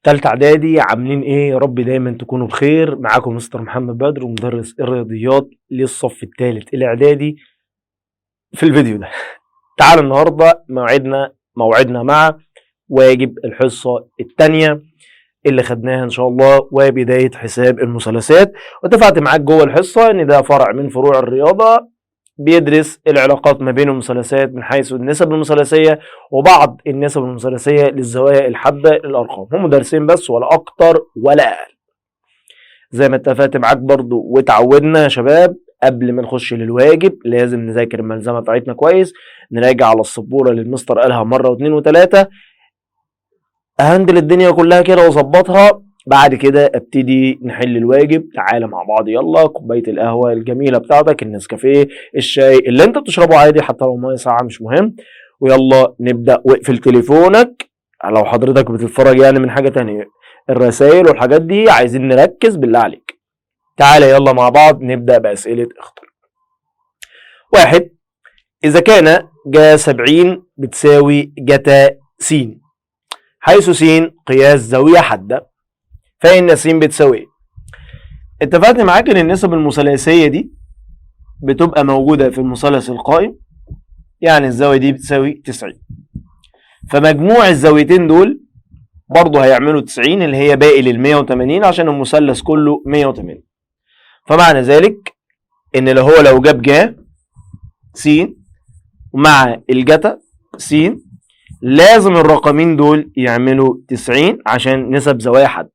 تالتة اعدادي عاملين ايه؟ يا رب دايما تكونوا بخير. معاكم مستر محمد بدر ومدرس الرياضيات للصف الثالث الاعدادي. في الفيديو ده تعالوا النهارده موعدنا مع واجب الحصة الثانية اللي خدناها ان شاء الله، وبداية حساب المثلثات. واتفقت معاك جوه الحصة ان ده فرع من فروع الرياضة بيدرس العلاقات ما بين المثلثات من حيث النسب المثلثية وبعض النسب المثلثية للزوايا الحادة للأرقام. هم درسين بس ولا أكتر ولا أقل. زي ما اتفقت معاك برضو وتعودنا يا شباب، قبل ما نخش للواجب لازم نذاكر الملزمة بتاعتنا كويس، نراجع على السبورة اللي المستر قالها مرة واثنين وثلاثة، أهندل الدنيا كلها كده وظبطها. بعد كده ابتدي نحل الواجب. تعالى مع بعض، يلا كوبايه القهوه الجميله بتاعتك، النسكافيه، الشاي اللي انت بتشربه عادي، حتى لو ميه ساقعه مش مهم، ويلا نبدا. واقفل تليفونك لو حضرتك بتتفرج يعني من حاجه تانية. الرسائل والحاجات دي عايزين نركز بالله عليك. تعالى يلا مع بعض نبدا باسئله اختر. 1. اذا كان جا 70 بتساوي جتا س، حيث س قياس زاويه حاده، فإن س بتساوي ايه؟ اتفقت معاك ان النسب المثلثية دي بتبقى موجودة في المثلث القائم، يعني الزاوية دي بتساوي 90، فمجموع الزاويتين دول برضه هيعملوا 90 اللي هي باقي لل 180 عشان المثلث كله 180. فمعنى ذلك ان لو جاب جا س مع الجتا س لازم الرقمين دول يعملوا 90 عشان نسب زوايا حد.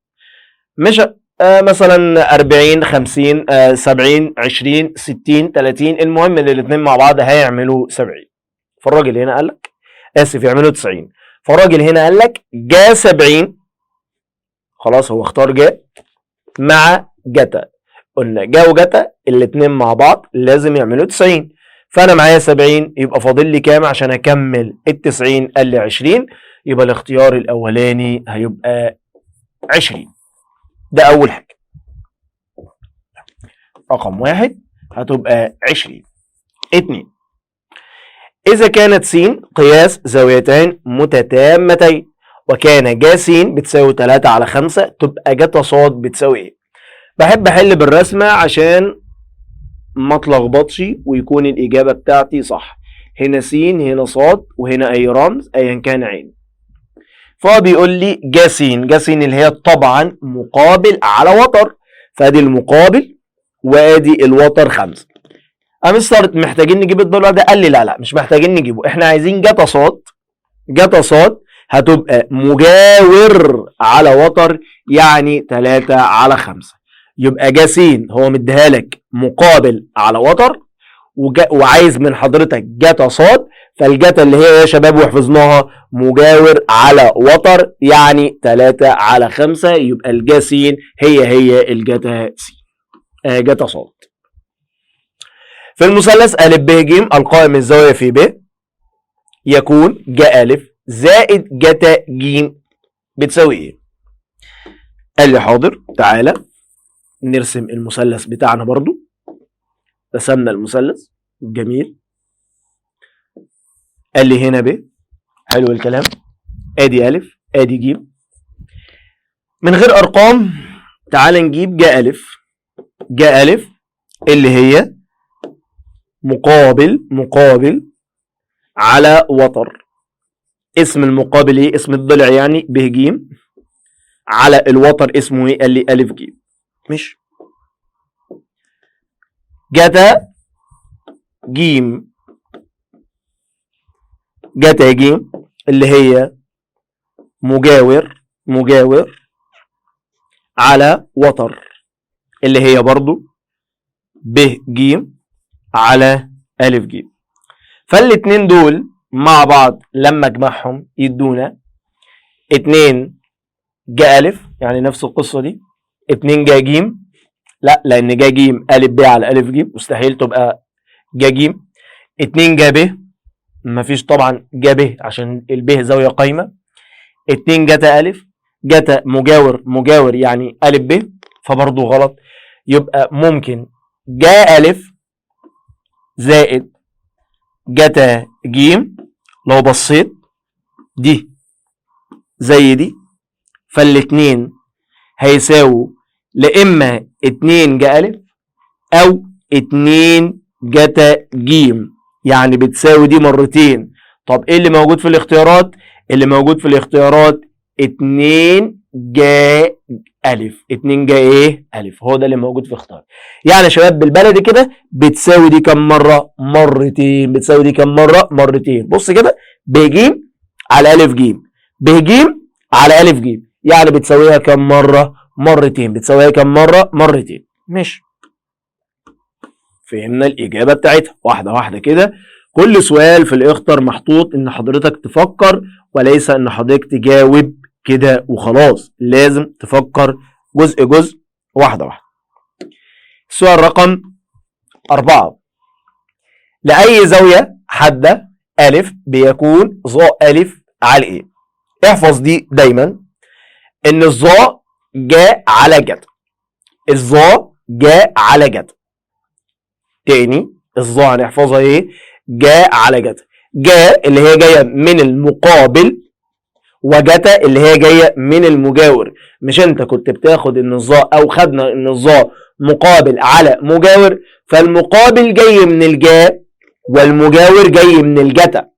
مش مثلا 40 50 70 20 60 30، المهم ان الاثنين مع بعض هيعملوا 70. فالراجل هنا قال لك يعملوا 90. فالراجل هنا قال لك جا 70، خلاص هو اختار جا مع جتا. قلنا جا وجتا الاثنين مع بعض لازم يعملوا 90، فانا معايا 70، يبقى فاضل لي كام عشان اكمل ال 90؟ قال لي 20، يبقى الاختيار الاولاني هيبقى 20. ده أول حاجة، رقم 1 هتبقى 20. 2. إذا كانت س قياس زاويتين متتامتين وكان جا س بتساوي 3/5، تبقى جتا ص بتساوي إيه؟ بحب أحل بالرسمة عشان ما اتلخبطش ويكون الإجابة بتاعتي صح. هنا س هنا ص وهنا أي رمز أيا كان عين. فهو بيقول لي جا س اللي هي طبعا مقابل على وتر، فادي المقابل وادي الوتر 5. مستر محتاجين نجيب الضلع ده؟ قال لي لا مش محتاجين نجيبه، احنا عايزين جتا ص هتبقى مجاور على وتر، يعني 3/5. يبقى جا س هو مديها لك مقابل على وتر وعايز من حضرتك جتا ص، فالجتا اللي هي يا شباب وحفظناها مجاور على وتر يعني 3/5، يبقى الجا س هي الجتا س جتا ص. في المثلث أ ب ج القائم الزاوية في ب يكون جا أ زائد جتا ج بتساوي ايه؟ قال لي حاضر. تعالى نرسم المثلث بتاعنا برضو. رسمنا المثلث جميل. قال لي هنا ب، حلو الكلام، ادي أ ادي ج. من غير ارقام تعال نجيب جا أ اللي هي مقابل على وتر. اسم المقابل ايه؟ اسم الضلع يعني ب ج، على الوتر اسمه ايه؟ قال لي أ ج. مش جتا ج اللي هي مجاور على وتر، اللي هي برضو ب ج على أ ج. فالاتنين دول مع بعض لما اجمعهم يدونا 2 جا أ، يعني نفس القصة دي. 2 جا ج، لا لأن جا ج أ ب على أ ج مستحيل تبقى جا ج. 2 جا ب، مفيش طبعا جا ب عشان الب زاوية قايمة. 2 جتا أ، جتا مجاور يعني أ ب، فبرضه غلط. يبقى ممكن جا أ زائد جتا ج. لو بصيت دي زي دي فالاتنين هيساووا لإما 2 جا ألف أو 2 جتا جيم، يعني بتساوي دي مرتين. طب ايه اللي موجود في الاختيارات؟ اللي موجود في الاختيارات 2 جا ألف. 2 جا ايه؟ ألف. هو ده اللي موجود في الاختيار. يعني يا شباب بالبلدي كده بتساوي دي كم مرة؟ مرتين. بتساوي دي كم مرة؟ مرتين. بص كده، ب ج على ألف ج، ب ج على ألف ج، يعني بتساويها كم مرة؟ مرتين. بتساويها كم مرة؟ مرتين. ماشي، فهمنا الإجابة بتاعتها. واحدة واحدة كده. كل سؤال في الإختر محطوط إن حضرتك تفكر وليس إن حضرتك تجاوب كده وخلاص. لازم تفكر جزء جزء، واحدة واحدة. السؤال رقم 4. لأي زاوية حادة ألف بيكون ظا ألف على إيه؟ احفظ دي دايما، إن الظا جاء على جت. الظا جاء على جت. تاني، الظا هنحفظها ايه؟ جاء على جتا. جاء اللي هي جايه من المقابل، وجتا اللي هي جايه من المجاور. مش انت كنت بتاخد ان الظا، او خدنا ان الظا مقابل على مجاور، فالمقابل جاي من الجاء والمجاور جاي من الجتا،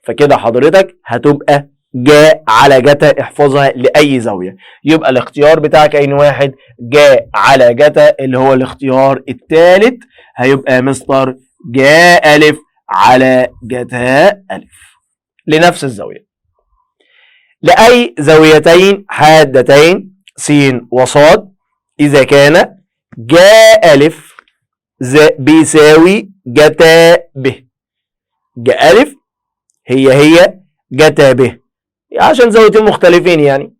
فكده حضرتك هتبقى جاء على جتا. احفظها لأي زاوية. يبقى الاختيار بتاعك أين واحد؟ جاء على جتا، اللي هو الاختيار الثالث. هيبقى مستر جاء ألف على جتا ألف لنفس الزاوية. لأي زاويتين حادتين س وصاد إذا كان جاء ألف بيساوي جتا ب. جاء ألف هي جتا ب، عشان زاويتين مختلفين يعني.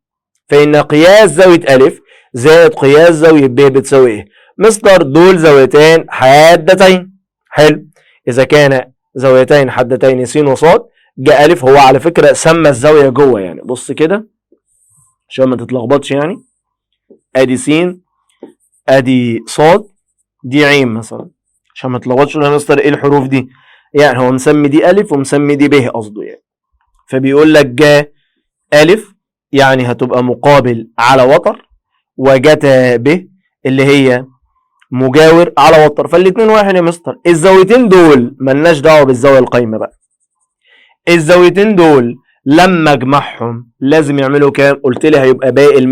فإن قياس زاوية ألف زائد قياس زاوية ب بتساوي إيه؟ مستر دول زاويتين حادتين. حلو. إذا كان زاويتين حادتين س وصاد، جاء ألف هو على فكرة سمى الزاوية جوه يعني. بص كده عشان ما تتلخبطش يعني. أدي س، أدي صاد، دي عين مثلا، عشان ما تتلخبطش يا مستر إيه الحروف دي؟ يعني هو مسمي دي ألف ومسمي دي ب قصده يعني. فبيقول لك جاء ألف يعني هتبقى مقابل على وتر، وجتا ب اللي هي مجاور على وتر، فالاتنين واحد يا مستر. الزاويتين دول ملناش دعوه بالزاويه القايمه بقى. الزاويتين دول لما اجمعهم لازم يعملوا كام؟ قلت لي هيبقى باقي ال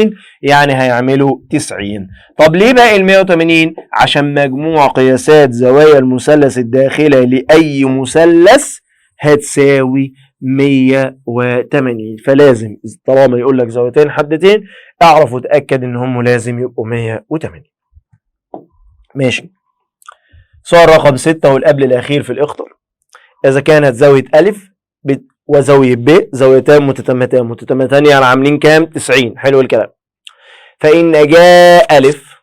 180، يعني هيعملوا 90. طب ليه باقي ال 180؟ عشان مجموع قياسات زوايا المثلث الداخلي لأي مثلث هتساوي 180. فلازم طالما يقول لك زاويتين حدتين اعرف وتأكد ان هم لازم يبقوا 180. ماشي. سؤال رقم 6 والقبل الأخير في الإخطر. إذا كانت زاوية ألف وزاوية ب زاويتان متتمتان يعني عاملين كام؟ 90. حلو الكلام. فإن جاء ألف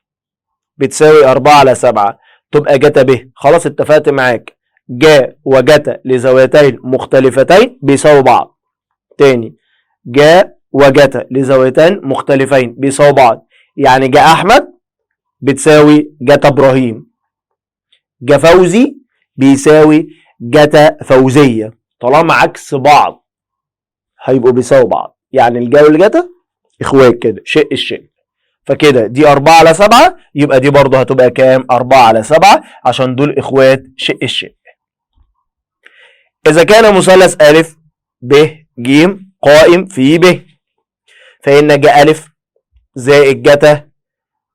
بتساوي 4/7 تبقى جتا ب. خلاص اتفقت معاك، جاء وجتا لزاويتين مختلفتين بيساوي بعض. تاني، جاء وجتا لزاويتين مختلفين بيساوي بعض. يعني جاء أحمد بتساوي جتا إبراهيم، جا فوزي بيساوي جتا فوزية. طالما عكس بعض هيبقوا بيساوي بعض، يعني الجا والجتا اخوات كده، شق الشق. فكده دي 4/7، يبقى دي برضه هتبقى كام؟ 4/7 عشان دول اخوات شق الشق. إذا كان مثلث ألف ب ج قائم في ب، فإن جا ألف زائد جتا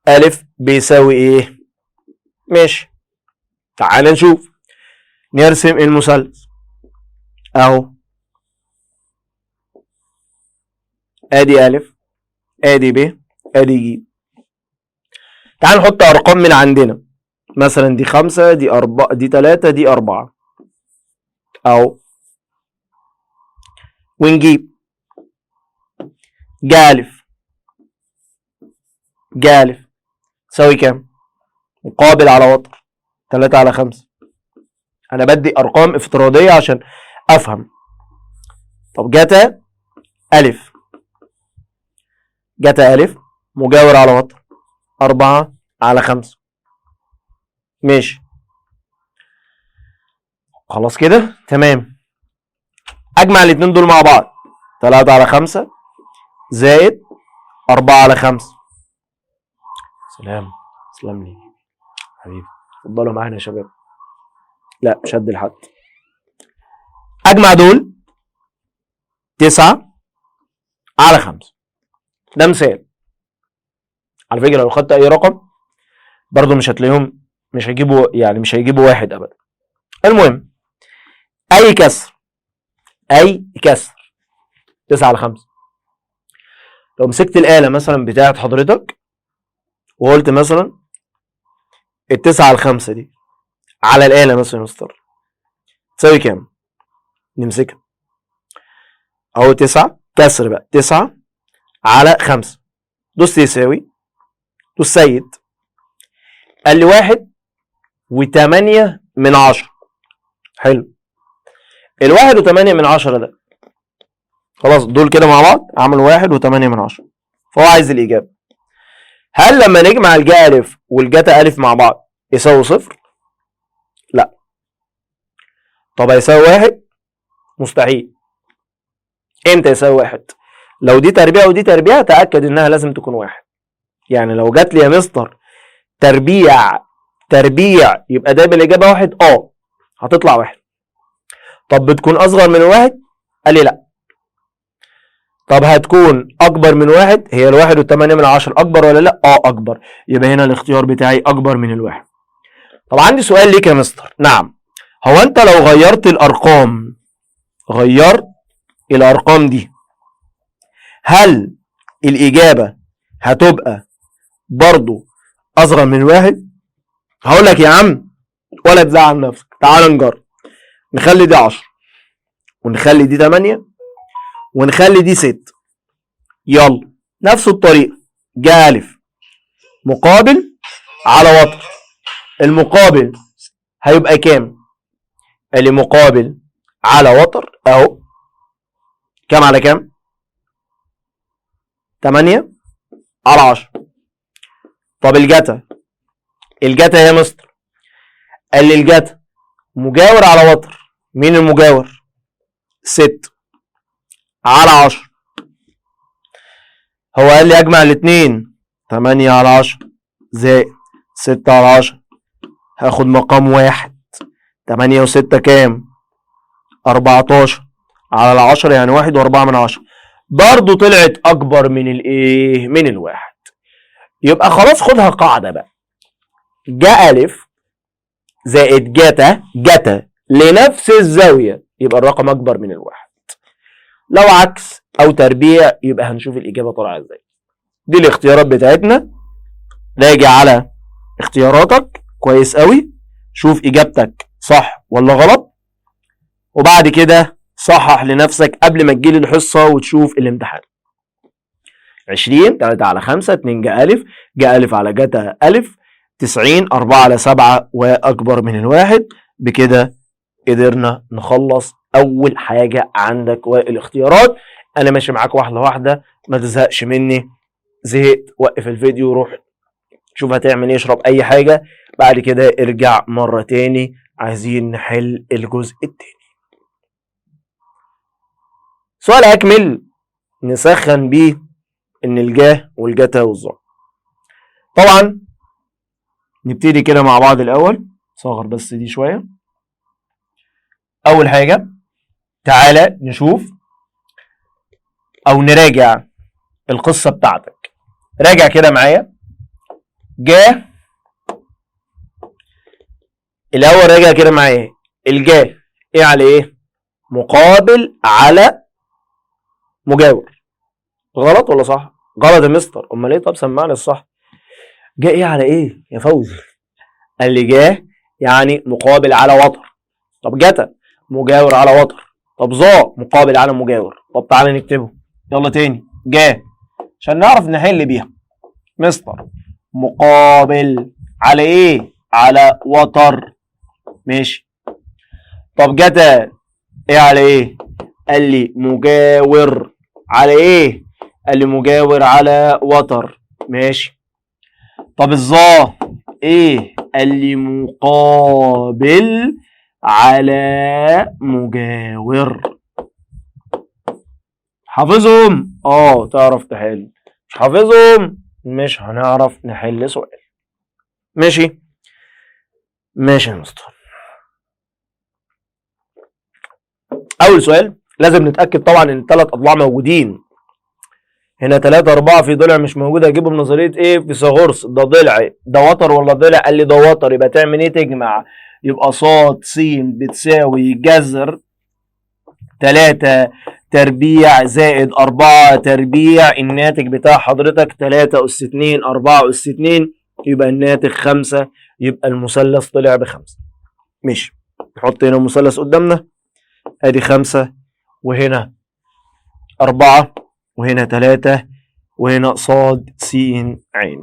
ألف بيساوي إيه؟ ماشي. تعال نشوف، نرسم المثلث اهو. ادي الف، ادي ب، ادي ج. تعال نحط ارقام من عندنا، مثلا دي 5، دي 4، دي 3، دي 4 اهو. ونجيب ج الف، ج الف تساوي كام؟ مقابل على وتر 3/5. انا بدي ارقام افتراضيه عشان افهم. طب جتا الف، جتا الف مجاور على وتر 4/5. ماشي، خلاص كده تمام. اجمع الاتنين دول مع بعض، 3/5 زائد 4/5. سلام، تسلم لي حبيبي. اتفضلوا معانا يا شباب. لا مش هدي لحد. اجمع دول 9/5. ده مثال. على فكره لو خدت اي رقم برضو مش هتلاقيهم، مش هيجيبوا واحد ابدا. المهم اي كسر 9/5. لو مسكت الآلة مثلا بتاعت حضرتك وقلت مثلا 9/5 دي على الآلة مثلا يا مستر تساوي كام؟ نمسكها اهو 9 كسر بقى 9/5. دوست يساوي، دوست سيد، قال لي 1.8. حلو. 1.8 ده خلاص دول كده مع بعض عملوا 1.8. فهو عايز الإجابة. هل لما نجمع الجا ألف والجتا ألف مع بعض يساوي 0؟ لا. طب هيساوي 1؟ مستحيل. امتى يساوي 1؟ لو دي تربيع ودي تربيع تأكد انها لازم تكون 1. يعني لو جات لي يا مستر تربيع يبقى ده بالإجابة 1، هتطلع 1. طب بتكون أصغر من 1؟ قال لي لا. طب هتكون أكبر من 1؟ هي 1.8 أكبر ولا لا؟ أكبر. يبقى هنا الاختيار بتاعي أكبر من 1. طب عندي سؤال ليك يا مستر. نعم. هو أنت لو غيرت الأرقام دي هل الإجابة هتبقى برضو أصغر من 1؟ هقول لك يا عم ولا تزعل نفسك، تعال نجرب. نخلي دي 10 ونخلي دي 8 ونخلي دي 6. يلا نفس الطريقة. جا ألف مقابل على وتر. المقابل هيبقى كام؟ اللي مقابل على وتر اهو. كام على كام؟ 8/10. طب الجتا يا مستر قال لي الجتا مجاور على وتر. مين المجاور؟ 6/10. هو قال لي اجمع الاثنين 8/10 زائد 6/10. هاخد مقام 1. 8 و6 كام؟ 14 على 10 يعني 1.4. برضو طلعت اكبر من الايه؟ من 1. يبقى خلاص خدها قاعدة بقى. جا ألف زائد جتا لنفس الزاوية يبقى الرقم اكبر من 1. لو عكس او تربيع يبقى هنشوف الاجابة طالعة ازاي. دي الاختيارات بتاعتنا. راجع على اختياراتك كويس قوي، شوف اجابتك صح ولا غلط، وبعد كده صحح لنفسك قبل ما تجيلي الحصة وتشوف الامتحان. 20 3/5 2 جا ألف، جا ألف على جتا ألف 90 4/7 وأكبر من 1. بكده قدرنا نخلص أول حاجة عندك والاختيارات. أنا ماشي معاك واحدة واحدة، ما تزهقش مني. زهقت وقف الفيديو وروح شوف هتعمل ايه، اشرب أي حاجة، بعد كده ارجع مرة تاني. عايزين نحل الجزء التاني. سؤال أكمل نسخن بيه إن الجاه والجتا والظا. طبعا نبتدي كده مع بعض الأول. صغر بس دي شوية. أول حاجة تعالى نشوف أو نراجع القصة بتاعتك. راجع كده معايا. جاه الأول، راجع كده معايا. الجاه إيه على إيه؟ مقابل على مجاور. غلط ولا صح؟ غلط يا مستر. أمال إيه؟ طب سمعني الصح. جاه إيه على إيه يا فوزي؟ قال لي جاه يعني مقابل على وتر. طب جتا مجاور على وتر. طب ظا مقابل على مجاور. طب تعالى نكتبه يلا تاني. جاه عشان نعرف نحل بيها. مستر مقابل على ايه؟ على وتر. ماشي. طب جتا ايه على ايه؟ قال لي مجاور على ايه؟ قال لي مجاور على وتر. ماشي. طب الظا ايه؟ قال لي مقابل على مجاور. حافظهم؟ تعرف تحل. مش حافظهم مش هنعرف نحل سؤال. ماشي يا مستر. اول سؤال لازم نتاكد طبعا ان الثلاث اضلاع موجودين. هنا 3 4 في ضلع مش موجود، هجيبه بنظريه ايه؟ فيثاغورس. ده ضلع، ده وتر ولا ضلع؟ قال لي ده وتر. يبقى تعمل ايه؟ تجمع. يبقى ص س بتساوي جذر 3 تربيع زائد 4 تربيع. الناتج بتاع حضرتك 3 أس 2 4 أس 2، يبقى الناتج 5. يبقى المثلث طلع ب5. ماشي، نحط هنا المثلث قدامنا، ادي 5 وهنا 4 وهنا 3 وهنا ص س ع.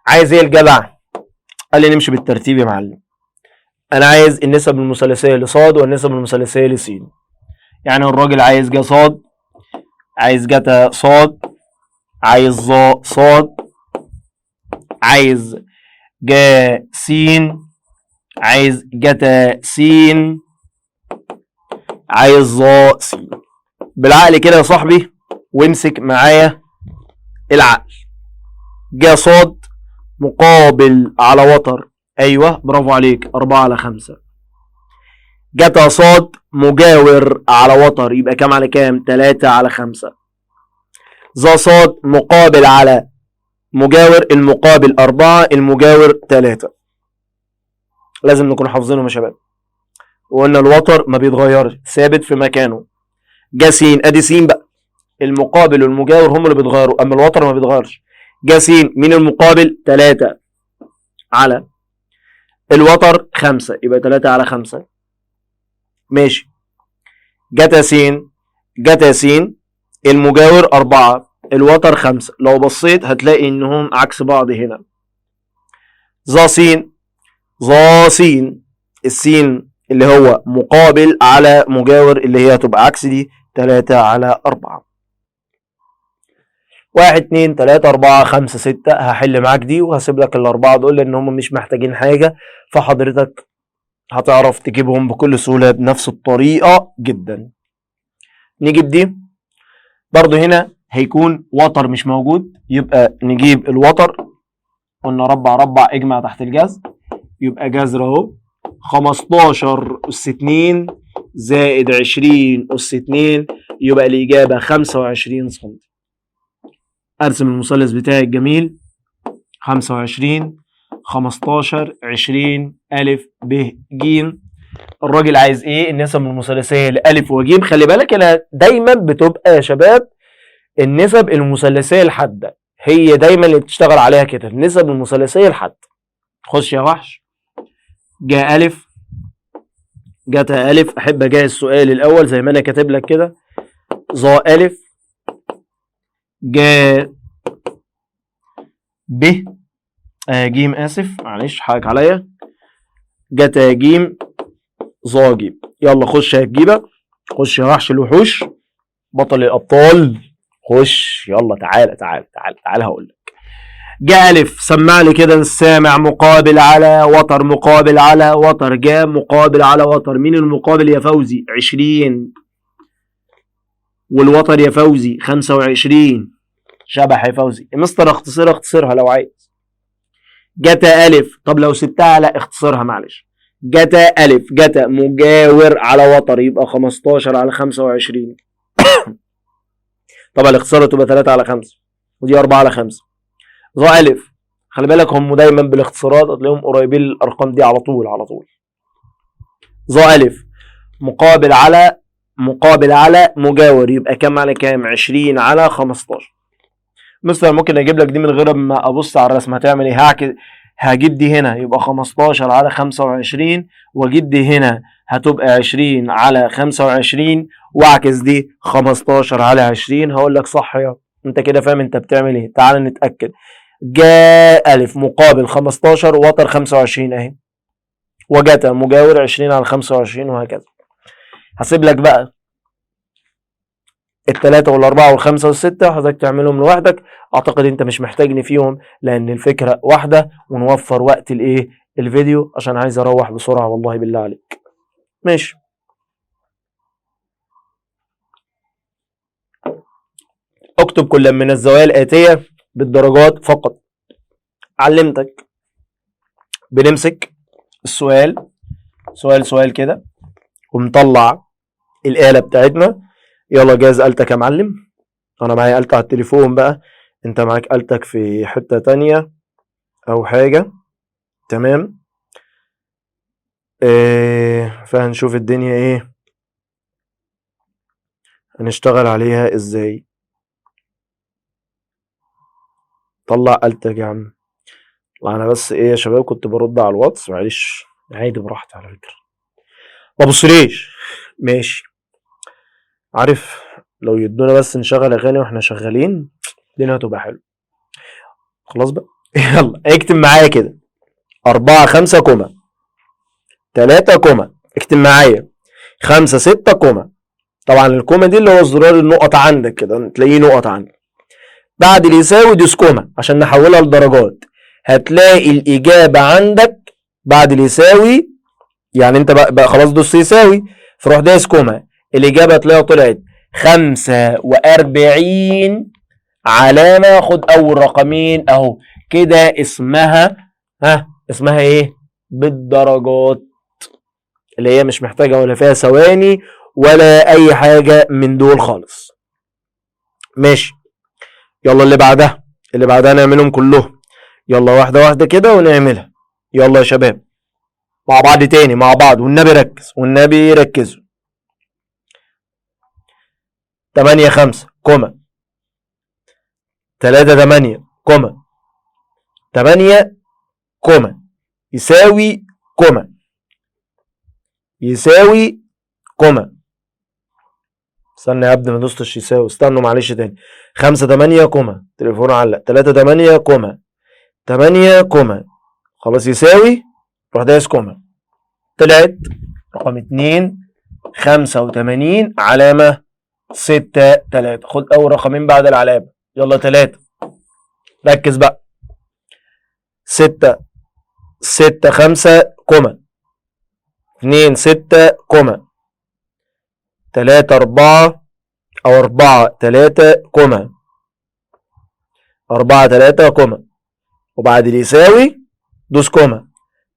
عايز ايه الجدع؟ قال لي نمشي بالترتيب يا معلم. انا عايز النسب المثلثيه لصاد والنسب المثلثيه لس. يعني الراجل عايز جا صاد، عايز جتا صاد، عايز ظا صاد، عايز جا س، عايز جتا س، عايز ظا س. بالعقل كده يا صاحبي وامسك معايا العقل. جا صاد مقابل على وتر، ايوه برافو عليك، 4/5. جتا صاد مجاور على وتر، يبقى كام على كام؟ 3/5. ظا صاد مقابل على مجاور، المقابل 4 المجاور 3. لازم نكون حافظينهم يا شباب. وقلنا الوتر ما بيتغيرش، ثابت في مكانه. جا س، ادي س بقى، المقابل والمجاور هم اللي بيتغيروا، اما الوتر ما بيتغيرش. جا س مين المقابل؟ 3 على الوتر 5، يبقى 3/5. ماشي. جتا س، جتا س المجاور 4 الوتر 5. لو بصيت هتلاقي انهم عكس بعض هنا. ظا س، ظا س السين اللي هو مقابل على مجاور اللي هي هتبقى عكس دي، 3/4. 1 2 3 4 5 6. هحل معاك دي وهسيب لك الاربعه دول لان هم مش محتاجين حاجه، فحضرتك هتعرف تجيبهم بكل سهوله بنفس الطريقه جدا. نجيب دي برضو. هنا هيكون وتر مش موجود، يبقى نجيب الوتر. قلنا ربع ربع اجمع تحت الجذر، يبقى جذر اهو 15 أس 2 زائد 20 أس 2، يبقى الإجابة 25 سم. أرسم المثلث بتاعي الجميل. 25 15 20 أ ب ج. الراجل عايز إيه؟ النسب المثلثية لأ وج. خلي بالك أنا دايما بتبقى يا شباب النسب المثلثية الحادة هي دايما اللي بتشتغل عليها كده، النسب المثلثية الحادة. خش يا وحش. جا أ، جتا أ. أحب أجهز السؤال الأول زي ما أنا كاتب لك كده. ظا أ، جا ب ج، آسف معلش حقك عليا. جتا ج، ظا ج. يلا خش يا الجيبة، خش يا وحش الوحوش، بطل الأبطال. خش يلا، تعالى تعالى تعالى تعالى هقول لك. جا أ، سمع لي كده السامع. مقابل على وتر، مقابل على وتر. جا مقابل على وتر. مين المقابل يا فوزي؟ 20. والوتر يا فوزي 25. شبح يا فوزي. مستر اختصرها لو عايز. جتا أ، طب لو سبتها لا اختصرها معلش. جتا أ، جتا مجاور على وتر، يبقى 15/25. طبعا الاختصار تبقى 3/5 ودي 4/5. ظا أ، خلي بالك هم دايما بالاختصارات هتلاقيهم قريبين للارقام دي على طول على طول. ظا أ مقابل على مجاور، يبقى كام على كام؟ 20/15. مستر ممكن اجيب لك دي من غير ما ابص على الرسم. هتعمل ايه؟ هجيب دي هنا يبقى 15/25، واجيب دي هنا هتبقى 20/25، واعكس دي 15/20. هقول لك صح يا انت كده فاهم انت بتعمل ايه. تعال نتاكد. جا أ مقابل 15 وتر 25 اهي، وجتا مجاور 20/25 وهكذا. هسيب لك بقى ال3 وال4 وال5 وال6 حضرتك تعملهم لوحدك. اعتقد انت مش محتاجني فيهم لان الفكره واحده، ونوفر وقت الايه الفيديو عشان عايز اروح بسرعه والله بالله عليك. ماشي. اكتب كل من الزوايا الآتية بالدرجات فقط. علمتك بنمسك السؤال سؤال كده ومطلع الآلة بتاعتنا. يلا جاهز آلتك يا معلم؟ أنا معايا آلتي على التليفون بقى، أنت معاك آلتك في حتة تانية أو حاجة. تمام. فهنشوف الدنيا إيه، هنشتغل عليها إزاي. طلع آلتك يا عم. وأنا بس إيه يا شباب، كنت برد على الواتس، معلش عادي براحتي على فكرة، ما بصليش. ماشي. عارف لو يدونا بس نشغل اغاني واحنا شغالين الدنيا هتبقى حلوه. خلاص بقى. يلا اكتب معايا كده 4 5 كوما 3 كوما، اكتب معايا 5 6 كوما. طبعا الكوما دي اللي هو زرار النقط عندك كده، تلاقيه نقط عندك. بعد اللي يساوي دوس كوما عشان نحولها لدرجات. هتلاقي الإجابة عندك بعد اللي يساوي، يعني انت بقى خلاص دوس يساوي، فروح دايس كوما. الإجابة تلاقيها طلعت 45 علامة. خد أول رقمين أهو كده، اسمها اسمها إيه؟ بالدرجات، اللي هي مش محتاجة ولا فيها ثواني ولا أي حاجة من دول خالص. ماشي. يلا اللي بعدها نعملهم كلهم. يلا واحدة واحدة كده ونعملها. يلا يا شباب مع بعض تاني، مع بعض والنبي ركز، والنبي ركزوا. 8 5 كوما 3 8 كوما 8 كوما يساوي كوما يساوي كوما. استنى يا ابني ما دوستش يساوي، استنوا معلش تاني. 5 8 كوما، تليفون علق. 3 8 كوما 8 كوما، خلاص يساوي، روح دايس كوما. طلعت رقم 2 85 علامة 6 3. خد أول رقمين بعد العلامة. يلا 3، ركز بقى. 6 6 5 كوما 2 6 كوما 3 4 أو 4 3 كوما 4 3 كوما، وبعد اللي يساوي دوس كوما،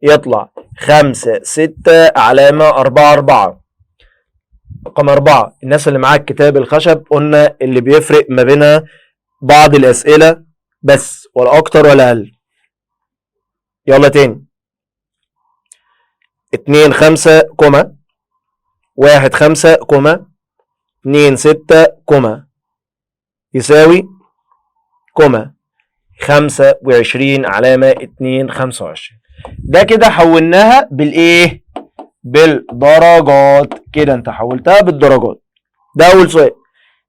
يطلع 5 6 علامة 4 4. رقم 4 الناس اللي معاك كتاب الخشب، قلنا اللي بيفرق ما بينها بعض الأسئلة بس، ولا أكتر ولا أقل. يلا تاني. 2 5 كوما 1 5 كوما 2 6 كوما يساوي كوما 25 علامة 2 25. ده كده حولناها بالايه؟ بالدرجات. كده انت حولتها بالدرجات. ده اول سؤال.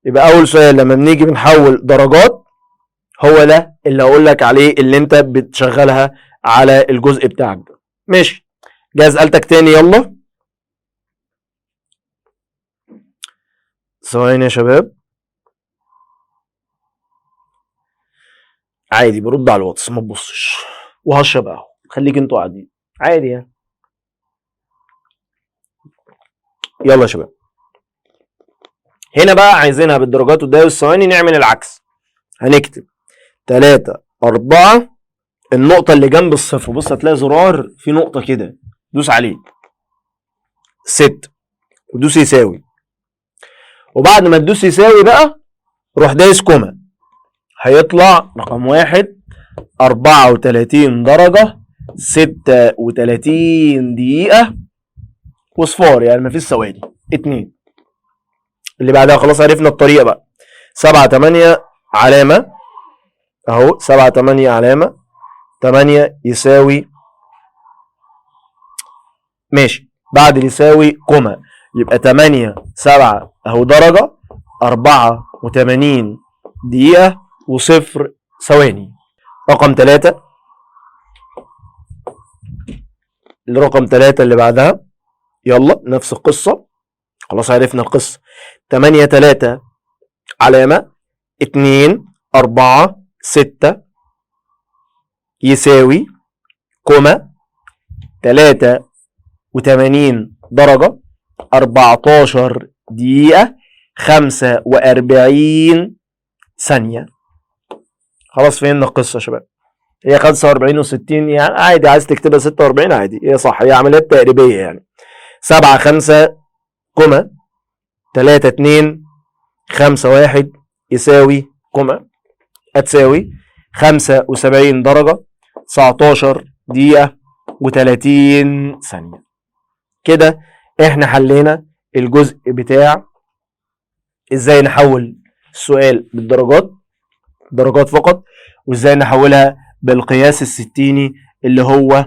يبقى اول سؤال لما بنيجي بنحول درجات هو ده اللي هقول لك عليه، اللي انت بتشغلها على الجزء بتاعك ده. ماشي. جاهز آلتك تاني؟ يلا ثواني يا شباب. عادي برد على الواتس، ما تبصش، وهشرب قهوه، خليك انتوا قاعدين عادي يعني. يلا يا شباب، هنا بقى عايزينها بالدرجات والدقايق والثواني. نعمل العكس. هنكتب 3 4 النقطة اللي جنب الصفر، بص هتلاقي زرار في نقطة كده، دوس عليه 6 ودوس يساوي. وبعد ما تدوس يساوي بقى روح دايس كوما، هيطلع رقم 1 34 درجة 36 دقيقة وصفار، يعني مفيش ثواني. 2 اللي بعدها خلاص عرفنا الطريقة بقى. 7 8 علامة اهو، 7 8 علامة 8 يساوي. ماشي. بعد اللي يساوي كوما، يبقى 8 7 اهو درجة 84 دقيقة وصفر ثواني. رقم 3 الرقم 3 اللي بعدها. يلا نفس القصة، خلاص عرفنا القصة. 8 3 علامة 2 4 6 يساوي كوما 83 درجة 14 دقيقة 45 ثانية. خلاص فهمنا القصة يا شباب. هي 45 و60 يعني عادي، عايز تكتبها 46 عادي، هي صح، هي عمليات تقريبية يعني. 7 5 كوما 3 2 5 1 يساوي كوما هتساوي 75 درجة 19 دقيقة و30 ثانية. كده احنا حلينا الجزء بتاع ازاي نحول السؤال بالدرجات، درجات فقط، وازاي نحولها بالقياس الستيني اللي هو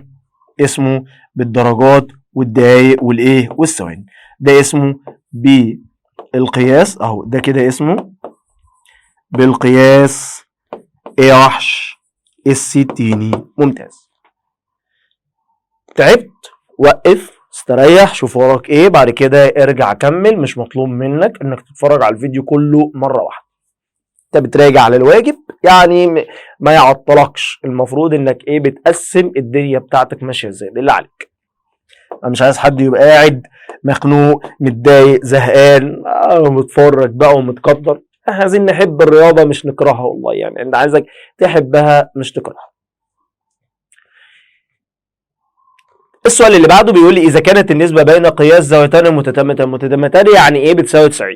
اسمه بالدرجات والدقايق والايه والثواني. ده اسمه بالقياس اهو، ده كده اسمه بالقياس ايه وحش الستيني. ممتاز. تعبت وقف استريح شوف وراك ايه، بعد كده ارجع كمل. مش مطلوب منك انك تتفرج على الفيديو كله مره واحده، انت بتراجع على الواجب يعني ما يعطلكش. المفروض انك ايه بتقسم الدنيا بتاعتك ماشيه ازاي، ده اللي عليك. انا مش عايز حد يبقى قاعد مخنوق متضايق زهقان متفرج بقى ومتقدر. احنا عايزين نحب الرياضه مش نكرهها والله، يعني انا عايزك تحبها مش تكرهها. السؤال اللي بعده بيقول لي اذا كانت النسبه بين قياس زاويتين متتمتان يعني ايه بتساوي 90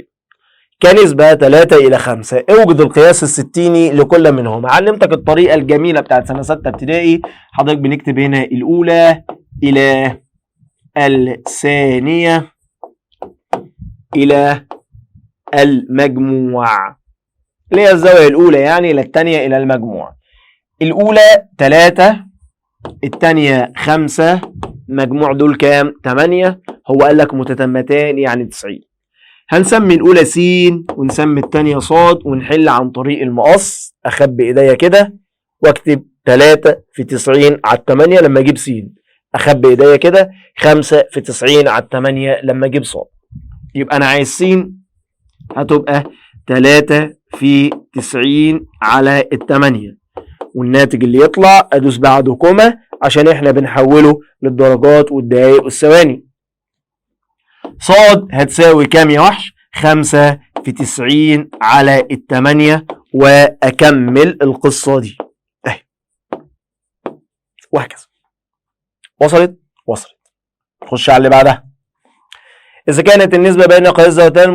كنسبة 3 إلى 5. اوجد القياس الستيني لكل منهم. علمتك الطريقة الجميلة بتاعت سنة 6 ابتدائي. حضرتك بنكتب هنا الأولى إلى الثانية إلى المجموع، اللي هي الزاوية الأولى يعني إلى الثانية إلى المجموع. الأولى 3 الثانية 5 مجموع دول كام؟ 8. هو قال لك متتمتان يعني 90. هنسمي الأولى س ونسمي الثانية ص ونحل عن طريق المقص. أخبي إيديا كده واكتب 3 في 90 على 8 لما أجيب س. أخبي إيديا كده 5 في 90 على 8 لما أجيب ص. يبقى أنا عايز س هتبقى 3 في 90 على 8، والناتج اللي يطلع أدوس بعده كوما عشان إحنا بنحوله للدرجات والدقايق والثواني. صاد هتساوي كام يا وحش؟ 5 في 90 على 8 وأكمل القصة دي اهي وهكذا. وصلت؟ وصلت. خش على اللي بعدها. إذا كانت النسبة بين قياس زاويتين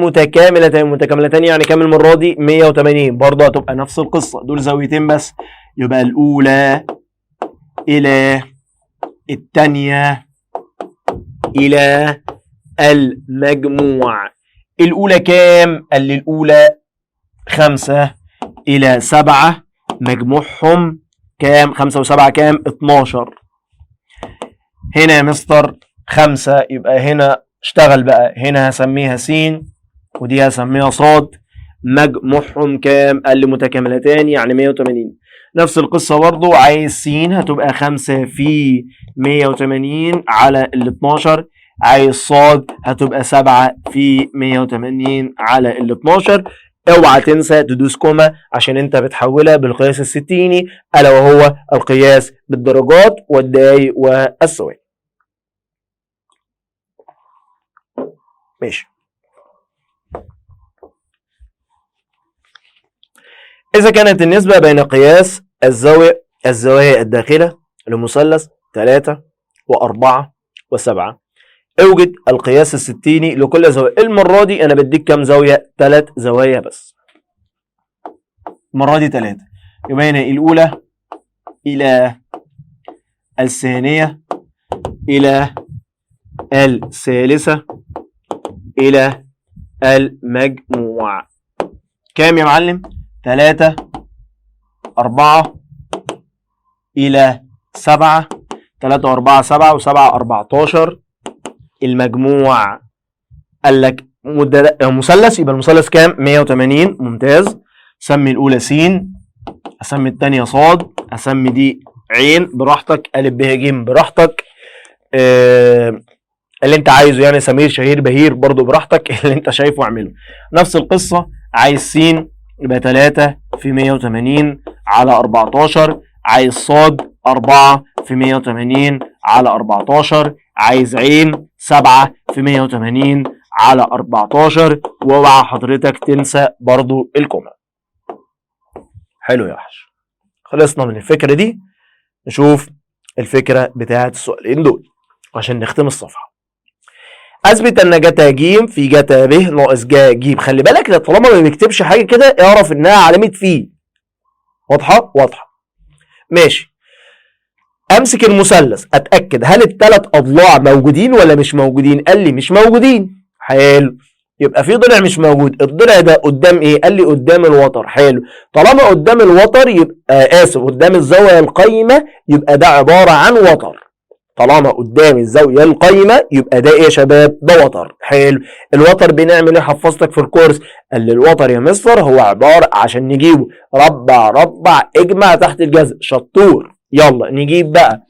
متكاملتين يعني كام المرة دي؟ 180. برضه هتبقى نفس القصة، دول زاويتين بس، يبقى الأولى إلى الثانية إلى المجموع. الأولى كام؟ قال لي الأولى 5 إلى 7 مجموعهم كام؟ 5 و7 كام؟ 12. هنا يا مستر 5 يبقى هنا اشتغل بقى، هنا هسميها س ودي هسميها ص. مجموعهم كام؟ قال لي متكاملتان يعني 180. نفس القصة برضو، عايز س هتبقى 5 في 180 على ال 12. عايز صاد هتبقى 7 في 180 على ال 12. اوعى تنسى تدوس كوما عشان انت بتحولها بالقياس الستيني الا وهو القياس بالدرجات والدقايق والثواني. ماشي. إذا كانت النسبة بين قياس الزوايا الداخلة لمثلث 3 و4 و7 اوجد القياس الستيني لكل زاوية. المرة دي أنا بديك كام زاوية؟ 3 زوايا بس. المرة دي 3. يبقى هنا الأولى إلى الثانية إلى الثالثة إلى المجموع. كام يا معلم؟ 3 4 إلى 7. 3 و4 7 و7 14. المجموع قال لك مثلث، يبقى المثلث كام؟ 180. ممتاز. سمي الأولى س، أسمي الثانية ص، أسمي دي عين براحتك، ألف ب ج براحتك، اللي أنت عايزه يعني، سمير شهير بهير برضو براحتك، اللي أنت شايفه اعمله. نفس القصة، عايز س يبقى 3 في 180 على 14. عايز ص 4 في 180 على 14. عايز عين 7 في 180 على 14. واوعى حضرتك تنسى برضو الكوما. حلو يا وحش. خلصنا من الفكرة دي، نشوف الفكرة بتاعت السؤالين دول عشان نختم الصفحة. اثبت ان جتا ج في جتا ب ناقص جا ج. خلي بالك طالما ما بيكتبش حاجة كده اعرف انها علامة في. واضحة؟ واضحة. ماشي. امسك المثلث اتاكد هل الثلاث اضلاع موجودين ولا مش موجودين. قال لي مش موجودين. حلو، يبقى في ضلع مش موجود. الضلع ده قدام ايه؟ قال لي قدام الوتر. حلو، طالما قدام الوتر يبقى قدام الزاويه القايمه يبقى ده عباره عن وتر. طالما قدام الزاويه القايمه يبقى ده ايه يا شباب؟ ده وتر. حلو، الوتر بنعمل ايه؟ حفظتك في الكورس. قال لي الوتر يا مستر هو عباره عشان نجيبه ربع ربع اجمع تحت الجذر. شطور. يلا نجيب بقى.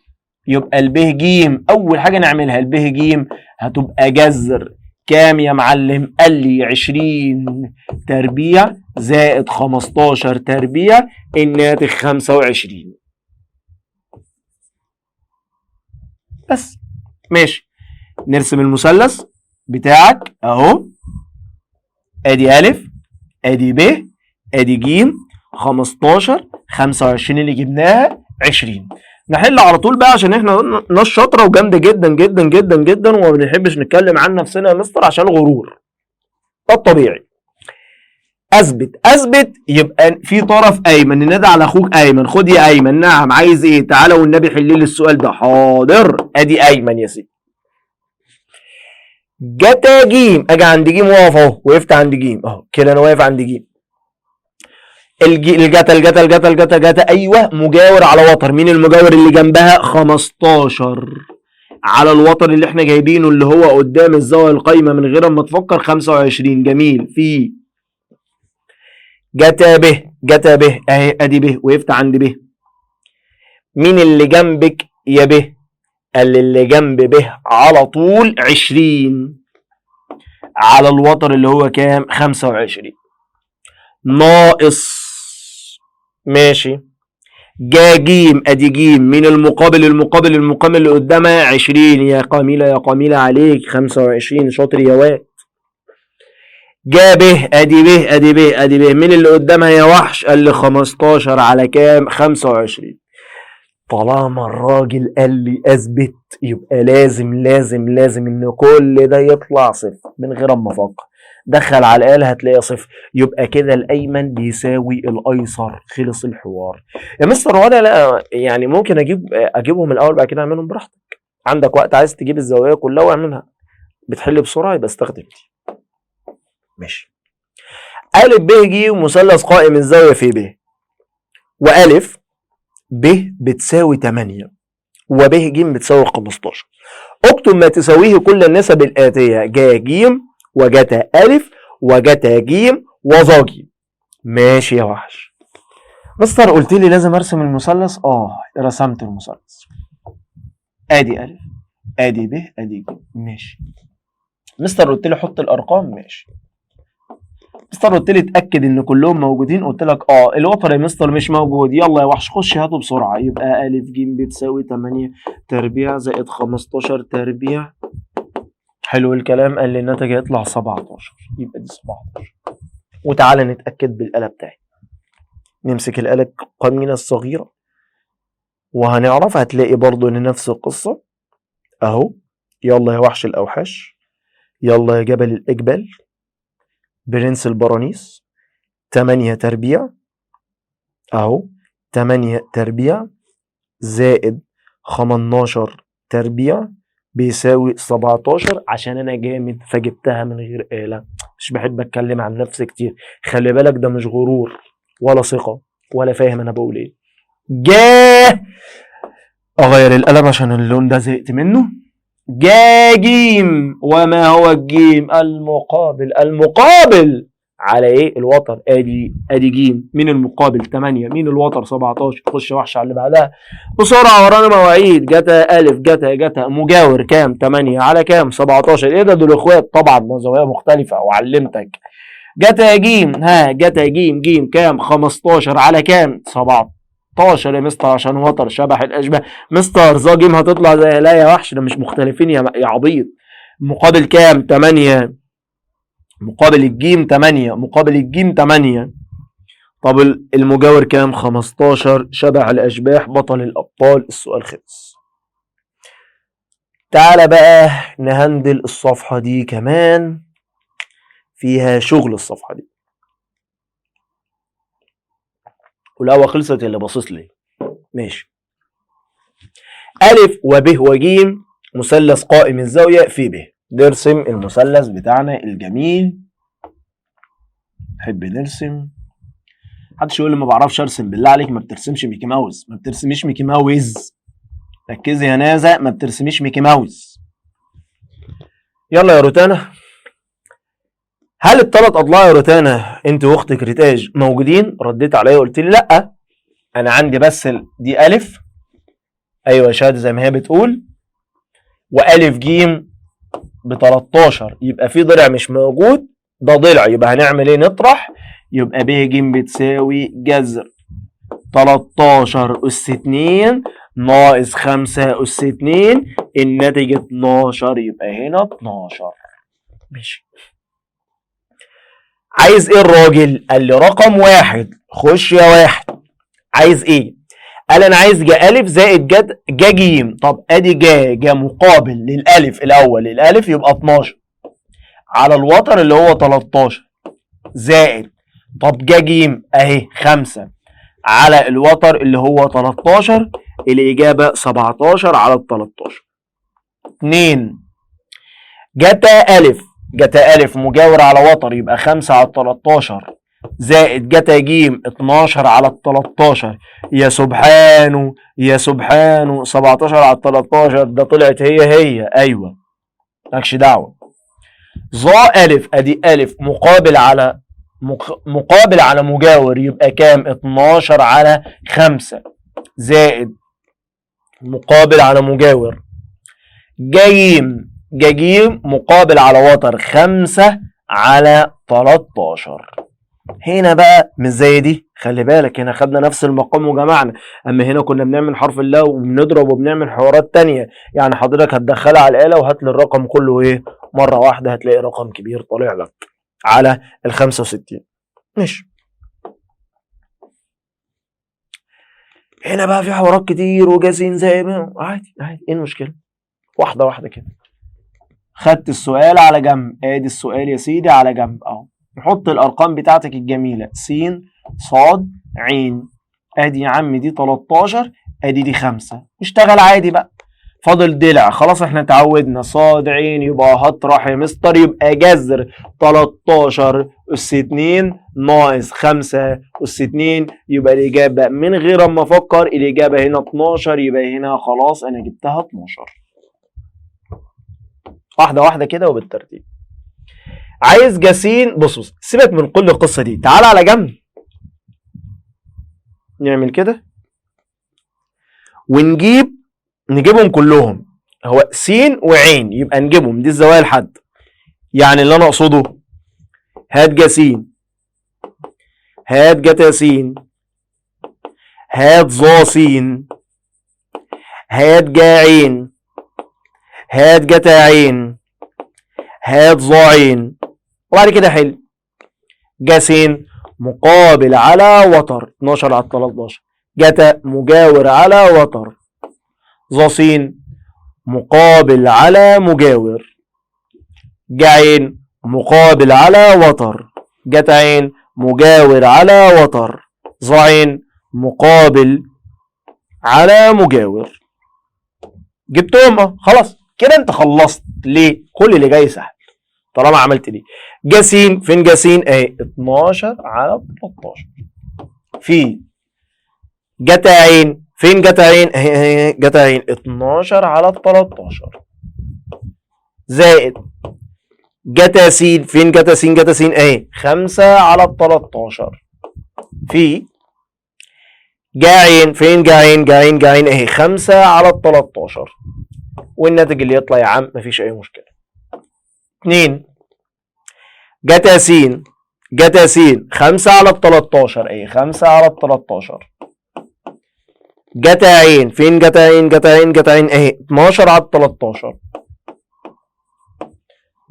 يبقى الب ج اول حاجه نعملها الب ج هتبقى جذر كام يا معلم؟ قال لي 20 تربيع زائد 15 تربيع الناتج 25. بس. ماشي، نرسم المثلث بتاعك اهو. ادي ا ادي ب ادي ج 15 25 اللي جبناها 20. نحل على طول بقى عشان احنا ناس شاطره وجامده جدا جدا جدا جدا وما بنحبش نتكلم عن نفسنا يا مستر عشان الغرور. ده الطبيعي. اثبت يبقى في طرف ايمن. ننادي على اخوك ايمن. خد يا ايمن. نعم، عايز ايه؟ تعالى والنبي حل لي السؤال ده. حاضر. ادي ايمن يا سيدي. جتا ج اجي عند ج واقف اهو. وقفت عند ج اهو كده، انا واقف عند ج. الجتا ايوه مجاور على وتر. مين المجاور اللي جنبها؟ 15 على الوتر اللي احنا جايبينه اللي هو قدام الزاويه القايمه من غير ما تفكر 25. جميل. في جتا ب اهي. ادي ب وقفت عند ب. مين اللي جنبك يا ب؟ قال اللي جنب ب على طول 20 على الوتر اللي هو كام؟ 25 ناقص. ماشي. جا ج ادي ج. مين المقابل اللي قدامها 20. يا قميلة عليك 25. شاطر يا واد. جا ب ادي ب. مين اللي قدامها يا وحش؟ قال لي 15 على كام؟ 25. طالما الراجل قال لي اثبت يبقى لازم ان كل ده يطلع صفر من غير ما افكر. دخل على الآلة هتلاقي صفر. يبقى كده الأيمن بيساوي الأيسر. خلص الحوار. يا مستر وانا لا يعني ممكن أجيبهم الأول بعد كده أعملهم براحتك. عندك وقت عايز تجيب الزوايا كلها واعملها. بتحل بسرعة يبقى استخدم دي. ماشي. أ ب ج مثلث قائم الزاوية في ب. وألف ب بتساوي 8 وب ج بتساوي 15. اكتب ما تساويه كل النسب الآتية: جا ج وجتا أ وجتا ج وظا ج. ماشي يا وحش. مستر قلت لي لازم ارسم المثلث. رسمت المثلث. ادي أ ادي ب ادي ج. ماشي. مستر قلت لي حط الارقام. ماشي. مستر قلت لي اتاكد ان كلهم موجودين. قلت لك الوتر يا مستر مش موجود. يلا يا وحش خش هاته بسرعه. يبقى أ ج بتساوي 8 تربيع زائد 15 تربيع. حلو الكلام. قال لي الناتج هيطلع 17. يبقى دي 17. وتعالى نتاكد بالاله بتاعي. نمسك الاله القمينه الصغيره وهنعرف. هتلاقي برضو ان نفس القصه اهو. يلا يا وحش الاوحش. يلا يا جبل الاجبال. برنس البرانيس. 8 تربيع اهو. 8 تربيع زائد 15 تربيع بيساوي 17. عشان انا جامد فجبتها من غير آلة. مش بحب اتكلم عن نفسي كتير. خلي بالك ده مش غرور ولا ثقة ولا فاهم انا بقول ايه. جاه اغير القلم عشان اللون ده زهقت منه. جا جيم. وما هو الجيم؟ المقابل على ايه؟ الوتر. ادي جيم. مين المقابل؟ 8. مين الوتر؟ 17. خش وحش على اللي بعدها بسرعه ورانا مواعيد. جتا أ جتا مجاور كام؟ 8 على كام؟ 17. ايه ده؟ دول اخوات طبعا زوايا مختلفه وعلمتك. جتا جيم. جتا جيم كام؟ 15 على كام؟ 17 يا مستر عشان وتر شبح الاشباه. مستر ظا جيم هتطلع زي لا يا وحش ده مش مختلفين يا عبيط. مقابل كام؟ 8. مقابل الجيم 8. طب المجاور كام؟ 15. شبح الأشباح بطل الأبطال. السؤال خلص. تعالى بقى نهندل الصفحة دي كمان، فيها شغل الصفحة دي. والقهوة خلصت اللي باصص لي. ماشي. ألف وب وج مثلث قائم الزاوية في ب. نرسم المثلث بتاعنا الجميل. نحب نرسم. محدش يقول لي ما بعرفش ارسم، بالله عليك ما بترسمش ميكي ماوس، ما بترسميش ميكي ماوز. ركزي يا نازا، ما بترسميش ميكي ماوس. يلا يا روتانا، هل الثلاث اضلاع يا روتانا انت واختك ريتاج موجودين؟ رديت عليا قلت لي لا، انا عندي بس دي الف، ايوه يا شهاده زي ما هي بتقول، والف جيم ب 13، يبقى في ضلع مش موجود، ده ضلع، يبقى هنعمل ايه؟ نطرح، يبقى ب ج بتساوي جذر 13 أس 2 ناقص 5 أس 2، الناتج 12، يبقى هنا 12. ماشي. عايز ايه الراجل؟ قال لي رقم واحد. خش يا واحد، عايز ايه؟ قال انا عايز جا الف زائد جا جيم. طب ادي جا مقابل للالف الاول، الالف يبقى 12 على الوتر اللي هو 13 زائد، طب جا جيم اهي 5 على الوتر اللي هو 13، الإجابة 17 على ال 13. 2 جتا ألف، جتا ألف مجاور على وتر يبقى 5 على ال 13 زائد جتا جيم 12 على ال 13. يا سبحانه يا سبحانه، 17 على ال 13 ده طلعت هي أيوه مالكش دعوة. ظا ألف، أدي ألف مقابل على مجاور يبقى كام؟ 12 على 5 زائد مقابل على مجاور جيم مقابل على وتر 5 على 13. هنا بقى مش زي دي، خلي بالك هنا خدنا نفس المقام وجمعنا، اما هنا كنا بنعمل حرف الله وبنضرب وبنعمل حوارات تانية. يعني حضرتك هتدخلها على الآلة وهات لي الرقم كله ايه مرة واحدة، هتلاقي رقم كبير طالع لك على ال 65. ماشي. هنا بقى في حوارات كتير وجاسين زي ما عادي، ايه المشكلة؟ واحدة واحدة كده. خدت السؤال على جنب، ادي السؤال يا سيدي على جنب اهو. نحط الارقام بتاعتك الجميلة، س ص ع، ادي يا عم دي 13، ادي دي 5، اشتغل عادي بقى. فاضل ضلع، خلاص احنا اتعودنا ص ع، يبقى هطرح يا مستر، يبقى جذر 13 أس 2 ناقص 5 أس 2، يبقى الإجابة من غير ما أفكر الإجابة هنا 12، يبقى هنا خلاص أنا جبتها 12. واحدة واحدة كده وبالترتيب. عايز جاسين، بص سيبك من كل القصة دي، تعال على جنب نعمل كده نجيبهم كلهم، هو س وعين يبقى نجيبهم، دي الزوايا الحد. يعني اللي انا اقصده هات جاسين، هات جتا س، هات ظا س، هات جا عين، هات جتا عين، هات ظا عين، وبعد كده حل. جاسين مقابل على وتر 12 على 13، جتا مجاور على وتر، ظا س مقابل على مجاور، جا عين مقابل على وتر، جتا عين مجاور على وتر، ظا عين مقابل على مجاور. جبتهم خلاص كده انت خلصت. ليه؟ كل اللي جاي سهل طالما عملت دي. جاسين، فين جاسين؟ اهي 12 على 13. في جتا عين، فين جتا عين؟ اهي جتا عين 12 على 13 زائد جتا س، فين جتا س؟ جتا س اهي 5 على 13 في جا عين، فين جا عين؟ جا عين اهي 5 على 13، والناتج اللي يطلع يا عم مفيش اي مشكله. 2 جتا س، جتا س 5 على 13 اهي 5 على 13 جتا عين، فين جتا عين؟ جتا عين اهي 12 على 13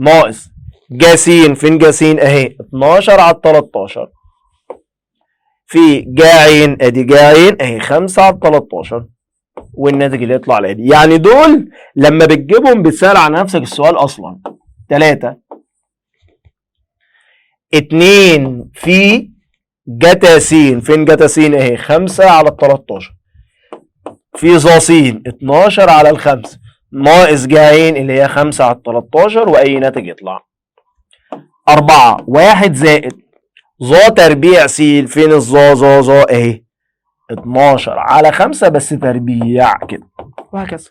ناقص جا س، فين جا س اهي 12 على 13 في جاعين، ادي جاعين اهي 5 على 13 والناتج اللي يطلع لي يعني دول لما بتجيبهم بتسأل عن نفسك السؤال اصلا. 3 2 في جتا س، فين جتا س اهي 5 على 13 في ظا س 12 على 5 ناقص جاعين اللي هي 5 على 13 واي ناتج يطلع. 4 1 زائد ظا تربيع س، فين الظا ظا اهي 12 على 5 بس تربيع كده وهكذا.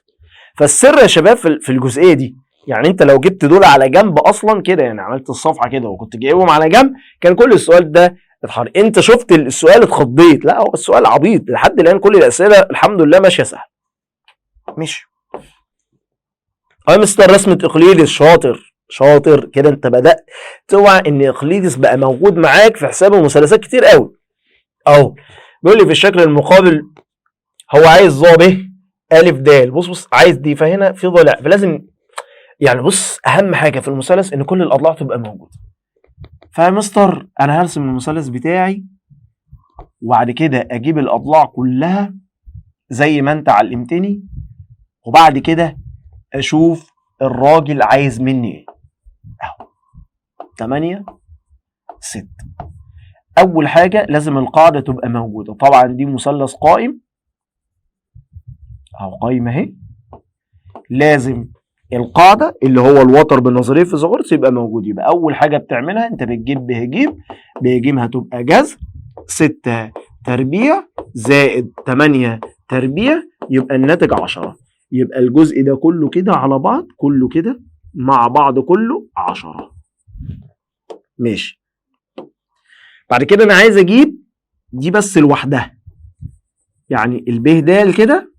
فالسر يا شباب في الجزئيه دي، يعني انت لو جبت دول على جنب اصلا كده، يعني عملت الصفحه كده وكنت جايبهم على جنب كان كل السؤال ده اتحل. انت شفت السؤال اتخضيت، لا هو السؤال عبيط لحد الان، كل الاسئله الحمد لله ماشيه سهل. ماشي يا مستر رسمه اقليدس، شاطر كده، انت بدات توعى ان اقليدس بقى موجود معاك في حساب المثلثات كتير قوي. اهو بيقول لي في الشكل المقابل هو عايز ظا ب الف د، بص عايز دي، فهنا في ضلع، فلازم يعني بص اهم حاجه في المثلث ان كل الاضلاع تبقى موجوده. فيا مستر انا هرسم المثلث بتاعي وبعد كده اجيب الاضلاع كلها زي ما انت علمتني، وبعد كده اشوف الراجل عايز مني ايه. اهو 8 6. اول حاجه لازم القاعده تبقى موجوده، طبعا دي مثلث قائم او قايمه اهي، لازم القاعده اللي هو الوتر بالنظريه فيثاغورس يبقى موجود. يبقى اول حاجه بتعملها انت بتجيب ب ج هتبقى جذر 6 تربيع زائد 8 تربيع يبقى الناتج 10. يبقى الجزء ده كله كده على بعض، كله كده مع بعض كله 10. ماشي. بعد كده انا عايز اجيب دي بس لوحدها، يعني الب د كده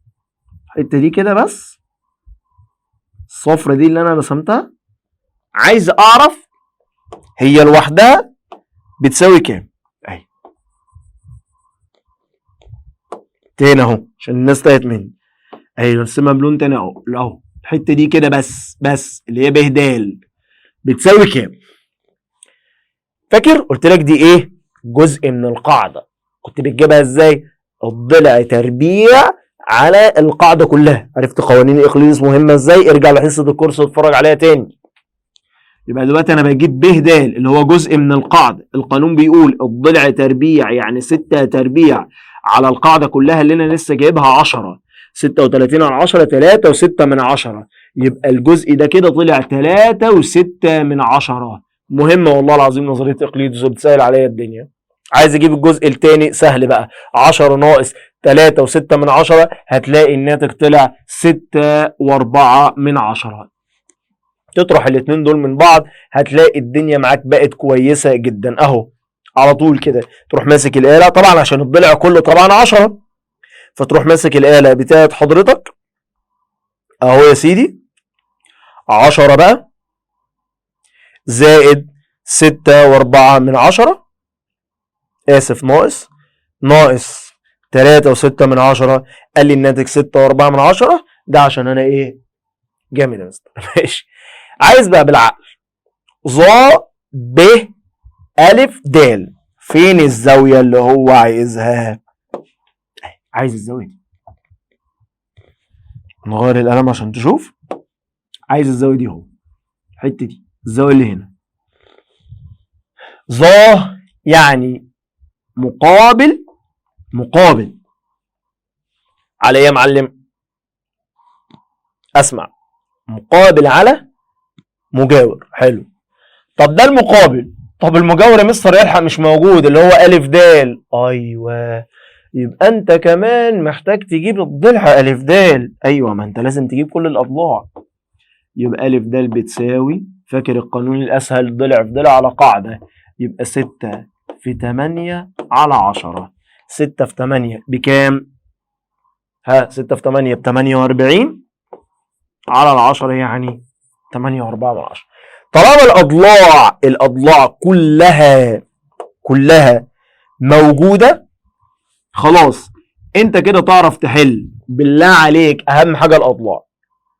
الحته دي كده بس، الصفرة دي اللي انا رسمتها، عايز اعرف هي لوحدها بتساوي كام. اهي تاني اهو عشان الناس تاهت مني، اهي نرسمها بلون تاني اهو. الحته دي كده بس اللي هي ب د بتساوي كام؟ فاكر قلت لك دي ايه؟ جزء من القاعده. كنت بتجيبها ازاي؟ الضلع تربيع على القاعده كلها. عرفت قوانين اقليدس مهمه ازاي؟ ارجع لحصه الكورس واتفرج عليها تاني. يبقى دلوقتي انا بجيب ب د اللي هو جزء من القاعده، القانون بيقول الضلع تربيع يعني 6 تربيع على القاعده كلها اللي انا لسه جايبها 10، 36 على 10 3 و6 من 10، يبقى الجزء ده كده طلع 3 و6 من 10. مهمه والله العظيم نظريه اقليدس وبتسهل عليا الدنيا. عايز اجيب الجزء الثاني سهل بقى، 10 ناقص 3 و6 من 10 هتلاقي الناتج طلع 6 و4 من 10. تطرح الاثنين دول من بعض هتلاقي الدنيا معاك بقت كويسه جدا. اهو على طول كده تروح ماسك الاله، طبعا عشان الضلع كله طبعا 10، فتروح ماسك الاله بتاعت حضرتك اهو يا سيدي، 10 بقى زائد 6 و4 من 10، اسف ناقص 3 و6 من 10، قال لي الناتج 6 و4 من 10. ده عشان انا ايه؟ جامد يا مستر. ماشي. عايز بقى بالعقل ظا ب الف د، فين الزاويه اللي هو عايزها؟ عايز الزاويه دي، نغير القلم عشان تشوف. عايز الزاويه دي اهو، الحته دي الزاويه اللي هنا. ظا يعني مقابل على ايه يا معلم؟ اسمع، مقابل على مجاور. حلو. طب ده المقابل، طب المجاور يا مستر يلحق مش موجود اللي هو الف د. ايوه، يبقى انت كمان محتاج تجيب الضلع الف د. ايوه، ما انت لازم تجيب كل الاضلاع. يبقى الف د بتساوي، فاكر القانون الاسهل، ضلع في ضلع على قاعده، يبقى 6 في 8 على 10. 6 في 8 بكام؟ 6 في 8 ب 48 على 10 يعني 8 و4 من 10. طالما الاضلاع كلها موجوده، خلاص انت كده تعرف تحل. بالله عليك اهم حاجه الاضلاع.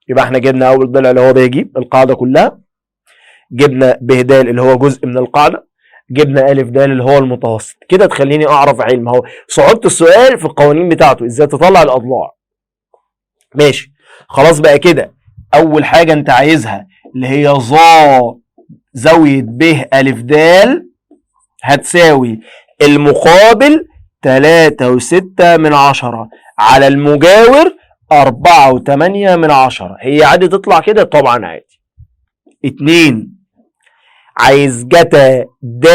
يبقى احنا جبنا اول ضلع اللي هو بيجيب القاعده كلها، جبنا ب د اللي هو جزء من القاعده، جبنا ألف د اللي هو المتوسط، كده تخليني أعرف علم. هو صعوبة السؤال في القوانين بتاعته إزاي تطلع الأضلاع. ماشي خلاص بقى كده. أول حاجة أنت عايزها اللي هي زاوية ب ألف د هتساوي المقابل 3.6 على المجاور 4.8. هي عادي تطلع كده؟ طبعا عادي. 2 عايز جتا د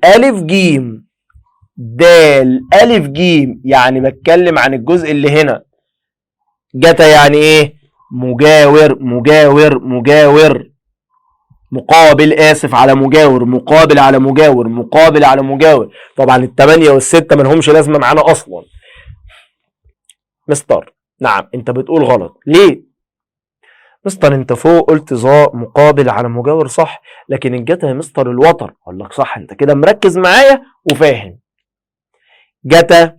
ألف ج. د ألف ج يعني بتكلم عن الجزء اللي هنا. جتا يعني ايه؟ مجاور مقابل، آسف، على مجاور، مقابل على مجاور، مقابل على مجاور. طبعا ال8 وال6 ملهمش لازمه معانا اصلا. مستر نعم انت بتقول غلط. ليه؟ مستر انت فوق قلت مقابل على مجاور، صح، لكن الجتا يا مستر الوتر. اقول لك صح، انت كده مركز معايا وفاهم. جتا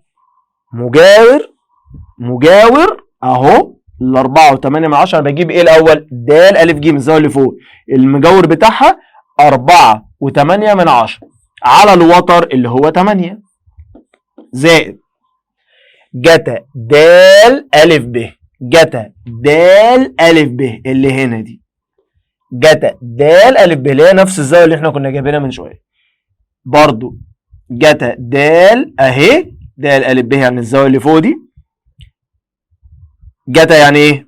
مجاور اهو ال 4.8 بجيب ايه الاول؟ د الف ج الزاويه اللي فوق المجاور بتاعها 4.8 على الوتر اللي هو 8 زائد جتا د الف ب. جتا د الف ب اللي هنا دي، جتا د الف ب اللي هي نفس الزاويه اللي احنا كنا جايبينها من شويه. برضو جتا د اهي، د الف ب يعني الزاويه اللي فوق دي. جتا يعني ايه؟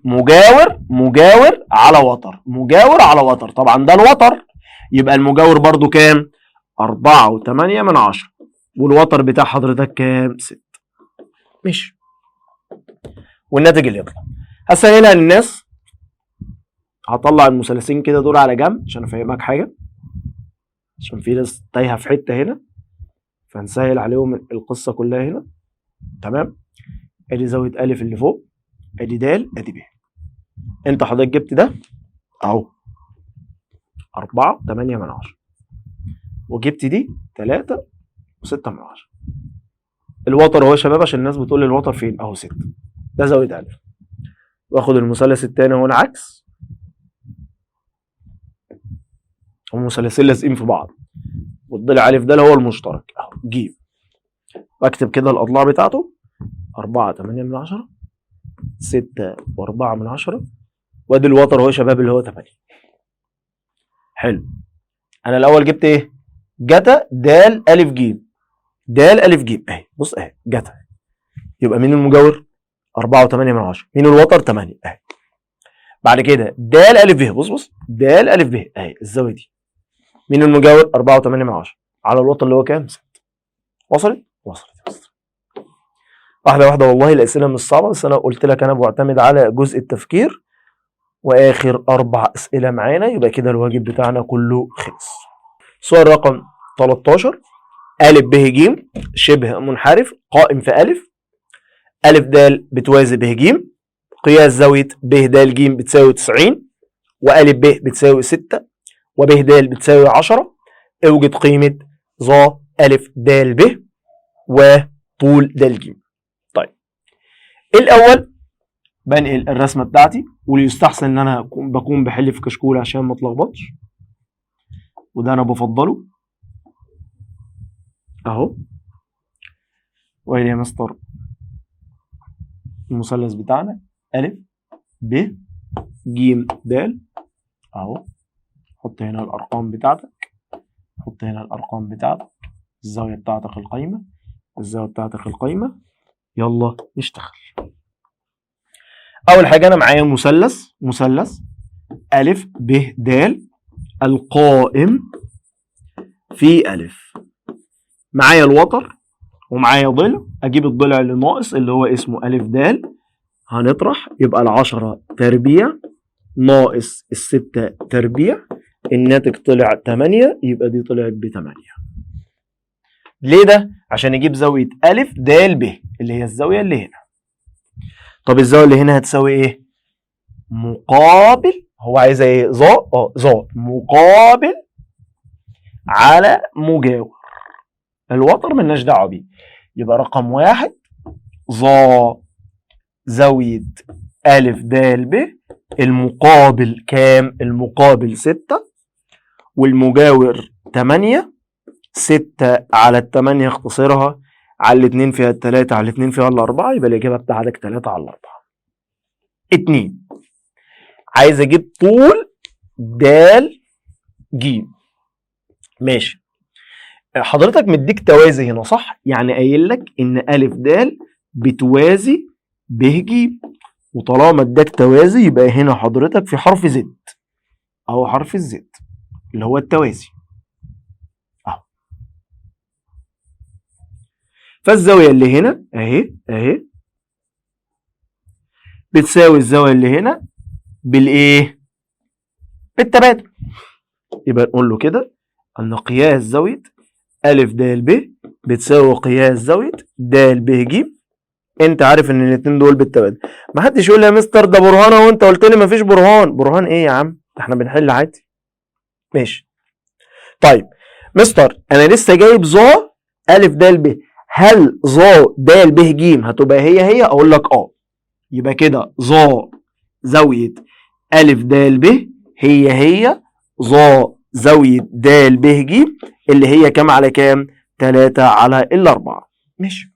مجاور على وتر، مجاور على وتر. طبعا ده الوتر، يبقى المجاور برضو كام؟ 4.8 والوتر بتاع حضرتك كام؟ 6. ماشي. والناتج اللي يطلع هسهلها للناس. هطلع المثلثين كده دول على جنب عشان افهمك حاجه، عشان في ناس تايهه في حته هنا، فنسهل عليهم القصه كلها هنا. تمام. ادي زاويه الف اللي فوق، ادي د، ادي ب. انت حضرتك جبت ده اهو 4.8 وجبت دي 3.6. الوتر اهو يا شباب، عشان الناس بتقول لي الوتر فين، اهو 6. ده زاويه الف. واخد المثلث الثاني اهو العكس، هم مثلثين لازقين في بعض، والضلع الف ده اللي هو المشترك اهو ج. واكتب كده الاضلاع بتاعته 4.8 6.4 وادي الوتر اهو يا شباب اللي هو 8. حلو. انا الاول جبت ايه؟ جتا د الف ج. د الف ج اهي، بص اهي جتا. يبقى مين المجاور؟ 4.8. مين الوتر؟ 8 اهي. بعد كده د الف ب، بص د الف ب اهي الزاويه دي. مين المجاور؟ 4.8 على الوتر اللي هو كام؟ 6. وصلت يا مستر. واحده واحده، والله الاسئله مش صعبه، بس انا قلت لك انا بعتمد على جزء التفكير. واخر 4 اسئله معانا، يبقى كده الواجب بتاعنا كله خلص. سؤال رقم 13. أ ب ج شبه منحرف قائم في أ. أ د بتوازي ب ج. قياس زاوية ب د ج بتساوي 90، وأ ب بتساوي 6، وب د بتساوي 10. اوجد قيمة ظ أ د ب وطول د ج. طيب الأول بنقل الرسمة بتاعتي، ويستحسن إن أنا بكون بحل في كشكول عشان ما اتلخبطش، وده أنا بفضله أهو. وادي يا مستر المثلث بتاعنا أ ب ج د اهو. حط هنا الارقام بتاعتك، حط هنا الارقام بتاعتك، الزاويه بتاعتك القايمه، الزاويه بتاعتك القايمه. يلا نشتغل. اول حاجه انا معايا مثلث أ ب د القائم في أ. معايا الوتر ومعايا ضلع. اجيب الضلع اللي ناقص اللي هو اسمه أ د، هنطرح يبقى 10 تربيع ناقص 6 تربيع، الناتج طلع 8، يبقى دي طلعت ب8. ليه ده؟ عشان يجيب زاوية أ د ب اللي هي الزاوية اللي هنا. طب الزاوية اللي هنا هتساوي ايه؟ مقابل، هو عايز ايه؟ ظ مقابل على مجاور. الوتر ملناش دعوة بيه، يبقى رقم 1 زاوية أ د ب المقابل كام؟ المقابل 6 والمجاور 8 6 على ال8 اختصرها على ال2 فيها ال3 على ال2 فيها ال4، يبقى الإجابة بتاعتك 3 على 4. 2 عايز أجيب طول د ج. ماشي، حضرتك مديك توازي هنا صح؟ يعني قايل لك إن أ د بتوازي ب ج، وطالما اداك توازي يبقى هنا حضرتك في حرف زد أو حرف الزد اللي هو التوازي أهو. فالزاوية اللي هنا أهي بتساوي الزاوية اللي هنا بالإيه؟ بالتبادل. يبقى نقول له كده أن قياس زاوية أ د ب بتساوي قياس زاوية د ب ج. أنت عارف إن الاتنين دول بالتبادل. محدش يقول لي يا مستر ده برهانة وأنت قلت لي مفيش برهان. برهان إيه يا عم؟ إحنا بنحل عادي. ماشي. طيب مستر أنا لسه جايب ظا أ د ب، هل ظا د ب ج هتبقى هي؟ أقول لك أه. يبقى كده ظا زاوية أ د ب هي ظا زاوية د ب ج اللي هي كام على كام؟ 3 على ال4. ماشي.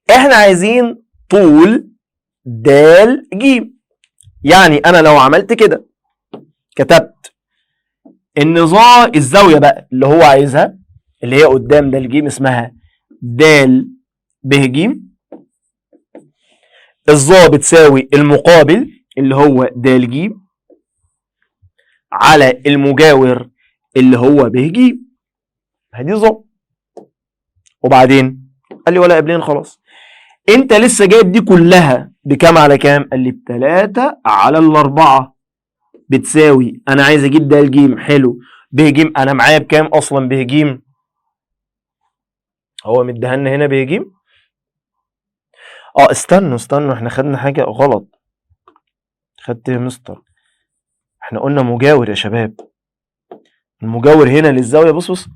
احنا عايزين طول د ج. يعني انا لو عملت كده كتبت ان ظا الزاوية بقى اللي هو عايزها اللي هي قدام د ج اسمها د ب ج، الظا بتساوي المقابل اللي هو د ج على المجاور اللي هو ب ج، هدي ظا. وبعدين قال لي ولا قبلين خلاص. انت لسه جايب دي كلها بكام على كام؟ قال لي ب3 على ال4 بتساوي، انا عايز اجيب د ج. حلو، ب ج انا معايا بكام اصلا؟ ب ج هو مديهالنا هنا ب ج. استنوا احنا خدنا حاجه غلط. خدت يا مستر؟ احنا قلنا مجاور يا شباب. المجاور هنا للزاويه بص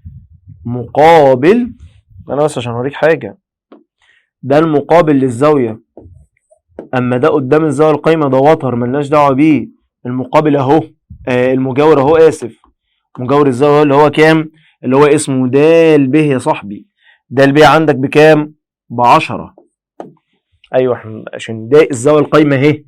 مقابل، انا بس عشان اوريك حاجه، ده المقابل للزاويه، اما ده قدام الزاويه القايمه ده وتر ملناش دعوه بيه. المقابل اهو، المجاور اهو، اسف، مجاور الزاويه اللي هو كام؟ اللي هو اسمه د ب يا صاحبي. د ب عندك بكام؟ ب10. ايوه احنا عشان ده الزاويه القايمه اهي،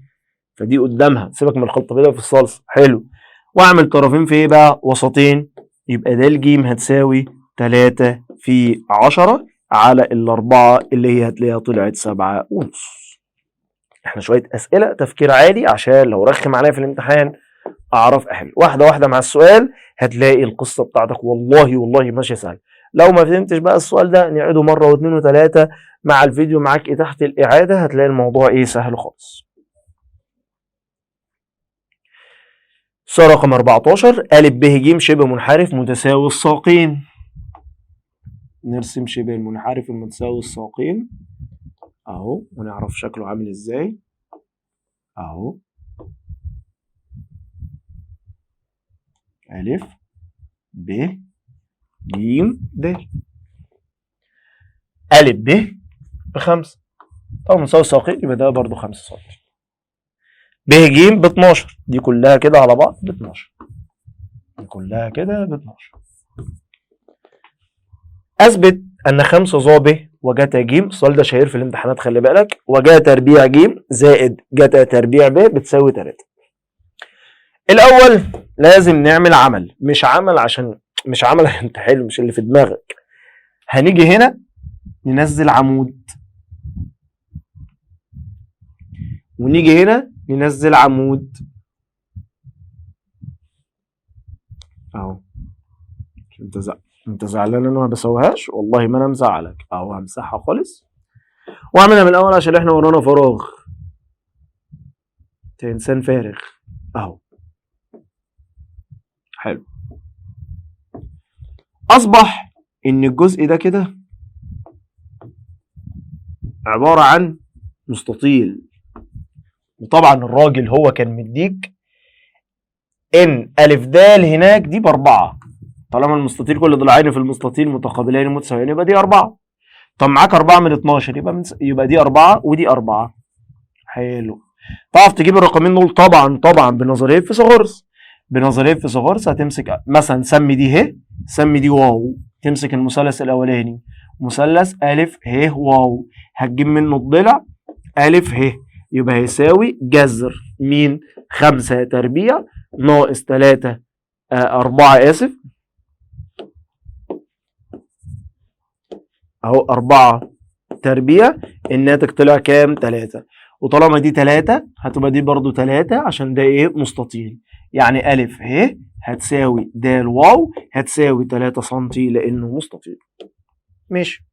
فدي قدامها، سيبك من الخلطه كده في الصلصه. حلو، واعمل طرفين في ايه بقى؟ وسطين. يبقى د ج هتساوي 3 في 10 على ال4 اللي هي هتلاقيها طلعت 7.5. احنا شويه اسئله تفكير عالي عشان لو رخم عليا في الامتحان اعرف احل واحده واحده مع السؤال، هتلاقي القصه بتاعتك والله ماشيه سهل. لو ما فهمتش بقى السؤال ده نعيده مره واثنين وثلاثه مع الفيديو معاك تحت الاعاده، هتلاقي الموضوع ايه؟ سهل خالص. سؤال رقم 14، أ ب ج شبه منحرف متساوي الساقين. نرسم شبه المنحرف المتساوي الساقين اهو، ونعرف شكله عامل ازاي اهو. أ ب ج د. أ ب ب5 طبعا متساوي الساقين، يبقى ده برضو 5 سم. ب ج ب12، دي كلها كده على بعض ب12، دي كلها كده ب12. اثبت ان 5 ظا ب وجتا ج، السؤال ده شهير في الامتحانات خلي بالك، وجا تربيع ج زائد جتا تربيع ب بتساوي 3. الاول لازم نعمل عمل، مش عمل عشان تحل، مش اللي في دماغك. هنيجي هنا ننزل عمود، ونيجي هنا ننزل عمود اهو. انت زعلان انا ما بسويهاش؟ والله ما انا مزعلك اهو. همسحها خالص واعملها من الاول عشان احنا ورانا فراغ، انسان فارغ اهو. حلو، اصبح ان الجزء ده كده عباره عن مستطيل، وطبعا الراجل هو كان مديك ان أ د هناك دي ب4، طالما المستطيل كل ضلعين في المستطيل متقابلين متساويين يبقى دي 4. طب معاك 4 من 12 يبقى دي 4 ودي 4. حلو، تعرف تجيب الرقمين دول طبعا بنظريه فيثاغورس. بنظريه فيثاغورس هتمسك مثلا سمي دي ه سمي دي واو، تمسك المثلث الاولاني مثلث الف ه واو، هتجيب منه الضلع الف ه، يبقى هيساوي جذر مين؟ 5 تربيع ناقص 3 4 اسف اهو 4 تربيع، الناتج طلع كام؟ 3. وطالما دي 3 هتبقى دي برضو 3 عشان ده ايه؟ مستطيل، يعني الف ه هتساوي د واو هتساوي 3 سم لانه مستطيل. ماشي.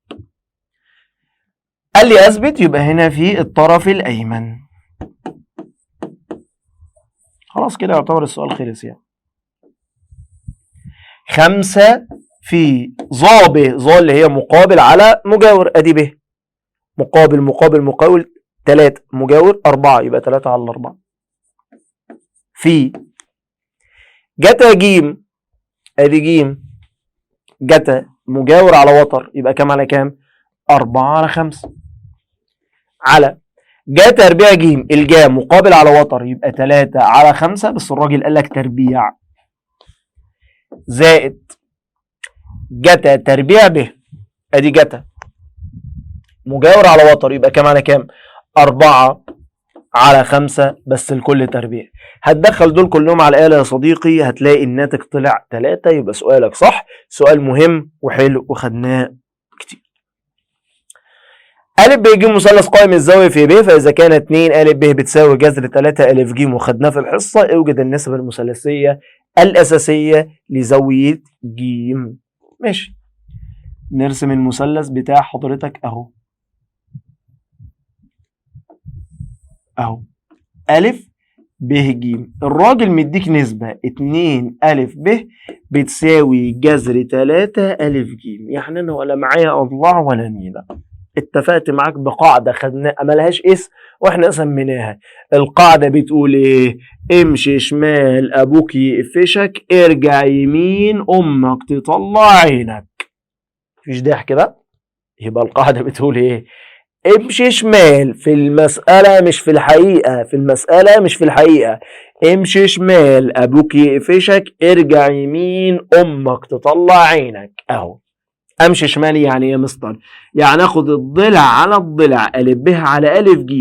قال لي اثبت، يبقى هنا في الطرف الايمن. خلاص كده يعتبر السؤال خلص يعني. 5 في ظا ب، ظا اللي هي مقابل على مجاور، ادي ب مقابل مقابل مقابل 3 مجاور 4، يبقى 3 على 4 في جتا ج، ادي ج جتا مجاور على وتر، يبقى كام على كام؟ 4 على 5 على جا تربيع ج، الجا مقابل على وتر يبقى 3 على 5، بس الراجل قال لك تربيع، زائد جتا تربيع ب، ادي جتا مجاور على وتر يبقى كام على كام؟ 4 على 5 بس الكل تربيع. هتدخل دول كلهم على الآلة يا صديقي هتلاقي الناتج طلع 3. يبقى سؤالك صح، سؤال مهم وحلو وخدناه كتير. أ ب ج مثلث قائم الزاوية في ب، فإذا كان 2 أ ب بتساوي جذر 3 أ ج وخدناه في الحصة، اوجد النسبة المثلثية الأساسية لزاوية ج. ماشي. نرسم المثلث بتاع حضرتك اهو. اهو أ ب ج، الراجل مديك نسبة 2 أ ب بتساوي جذر 3 أ ج، يعني أنا ولا معايا أضلاع ولا نيلة. اتفقت معاك بقاعدة خدناها ملهاش اسم واحنا سميناها. القاعدة بتقول ايه؟ امشي شمال ابوك يقفشك، ارجع يمين امك تطلع عينك. مفيش ضحك بقى. يبقى القاعدة بتقول ايه؟ امشي شمال في المسألة مش في الحقيقة، في المسألة مش في الحقيقة. امشي شمال ابوك يقفشك، ارجع يمين امك تطلع عينك. اهو امشي شمالي يعني ايه يا مستر؟ يعني اخد الضلع على الضلع الف ب على الف ج.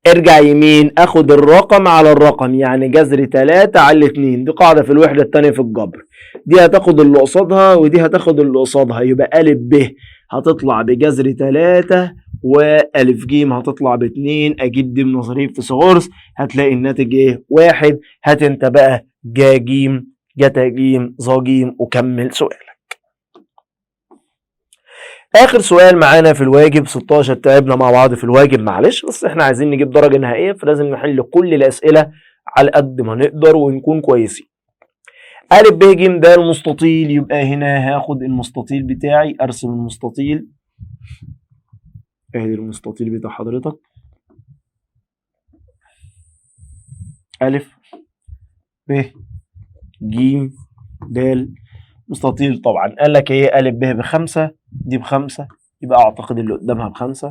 ارجع يمين اخد الرقم على الرقم، يعني جذر 3 على 2. دي قاعده في الوحده الثانيه في الجبر. دي هتاخد اللي قصادها ودي هتاخد اللي قصادها، يبقى الف ب هتطلع بجذر 3 والف ج هتطلع ب2. اجيب دي بنظريه فيثاغورس هتلاقي الناتج ايه؟ 1. هات انت بقى جا ج جتا ج ظا ج وكمل سؤالك. اخر سؤال معانا في الواجب 16. تعبنا مع بعض في الواجب معلش، بس احنا عايزين نجيب درجه نهائيه فلازم نحل كل الاسئله على قد ما نقدر ونكون كويسين. ا ب ج ده المستطيل، يبقى هنا هاخد المستطيل بتاعي، ارسم المستطيل. ادي المستطيل بتاع حضرتك ا ب ج د مستطيل. طبعا قال لك ايه؟ ا ب ب5 دي ب5 يبقى اعتقد اللي قدامها ب5.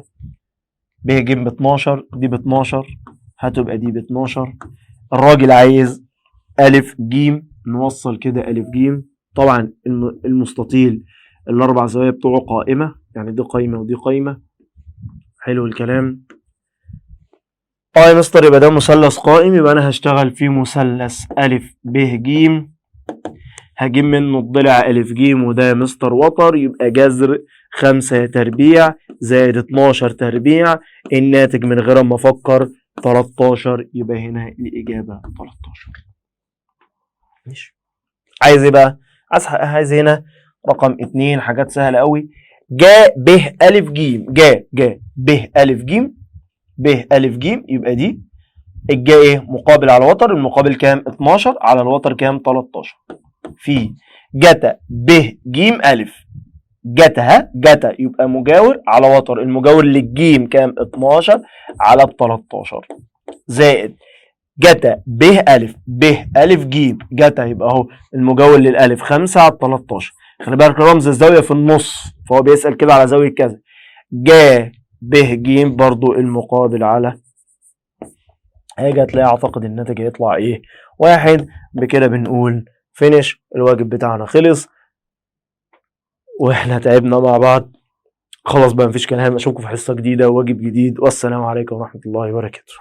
ب ج ب12 دي ب12 هتبقى دي ب12. الراجل عايز ا ج، نوصل كده ا ج. طبعا المستطيل الاربع زوايا بتوعه قائمه، يعني دي قايمه ودي قايمه. حلو الكلام. يا مستر يبقى ده مثلث قائم، يبقى انا هشتغل في مثلث ا ب ج، هجيب منه الضلع ا ج وده مستر وتر، يبقى جذر 5 تربيع زائد 12 تربيع، الناتج من غير ما افكر 13. يبقى هنا الاجابه 13. ماشي. عايز ايه بقى؟ عايز هنا رقم 2. حاجات سهله قوي. جا ب ا ج، جا ب ا ج ب ا ج، يبقى دي الجا ايه؟ مقابل على وتر، المقابل كام؟ 12 على الوتر كام؟ 13 في جتا ب ج ا. جتا جتا يبقى مجاور على وتر، المجاور للجيم كام؟ 12 على 13 زائد جتا ب ا ج جتا يبقى اهو المجاور للالف 5 على 13. خلي بالك رمز الزاويه في النص فهو بيسال كده على زاويه كذا. جا ب ج برضو المقابل على، هاجي هتلاقي اعتقد الناتج هيطلع ايه؟ 1. بكده بنقول فينيش، الواجب بتاعنا خلص واحنا تعبنا مع بعض. خلاص بقى مفيش كلام، اشوفكم في حصة جديدة وواجب جديد، والسلام عليكم ورحمة الله وبركاته.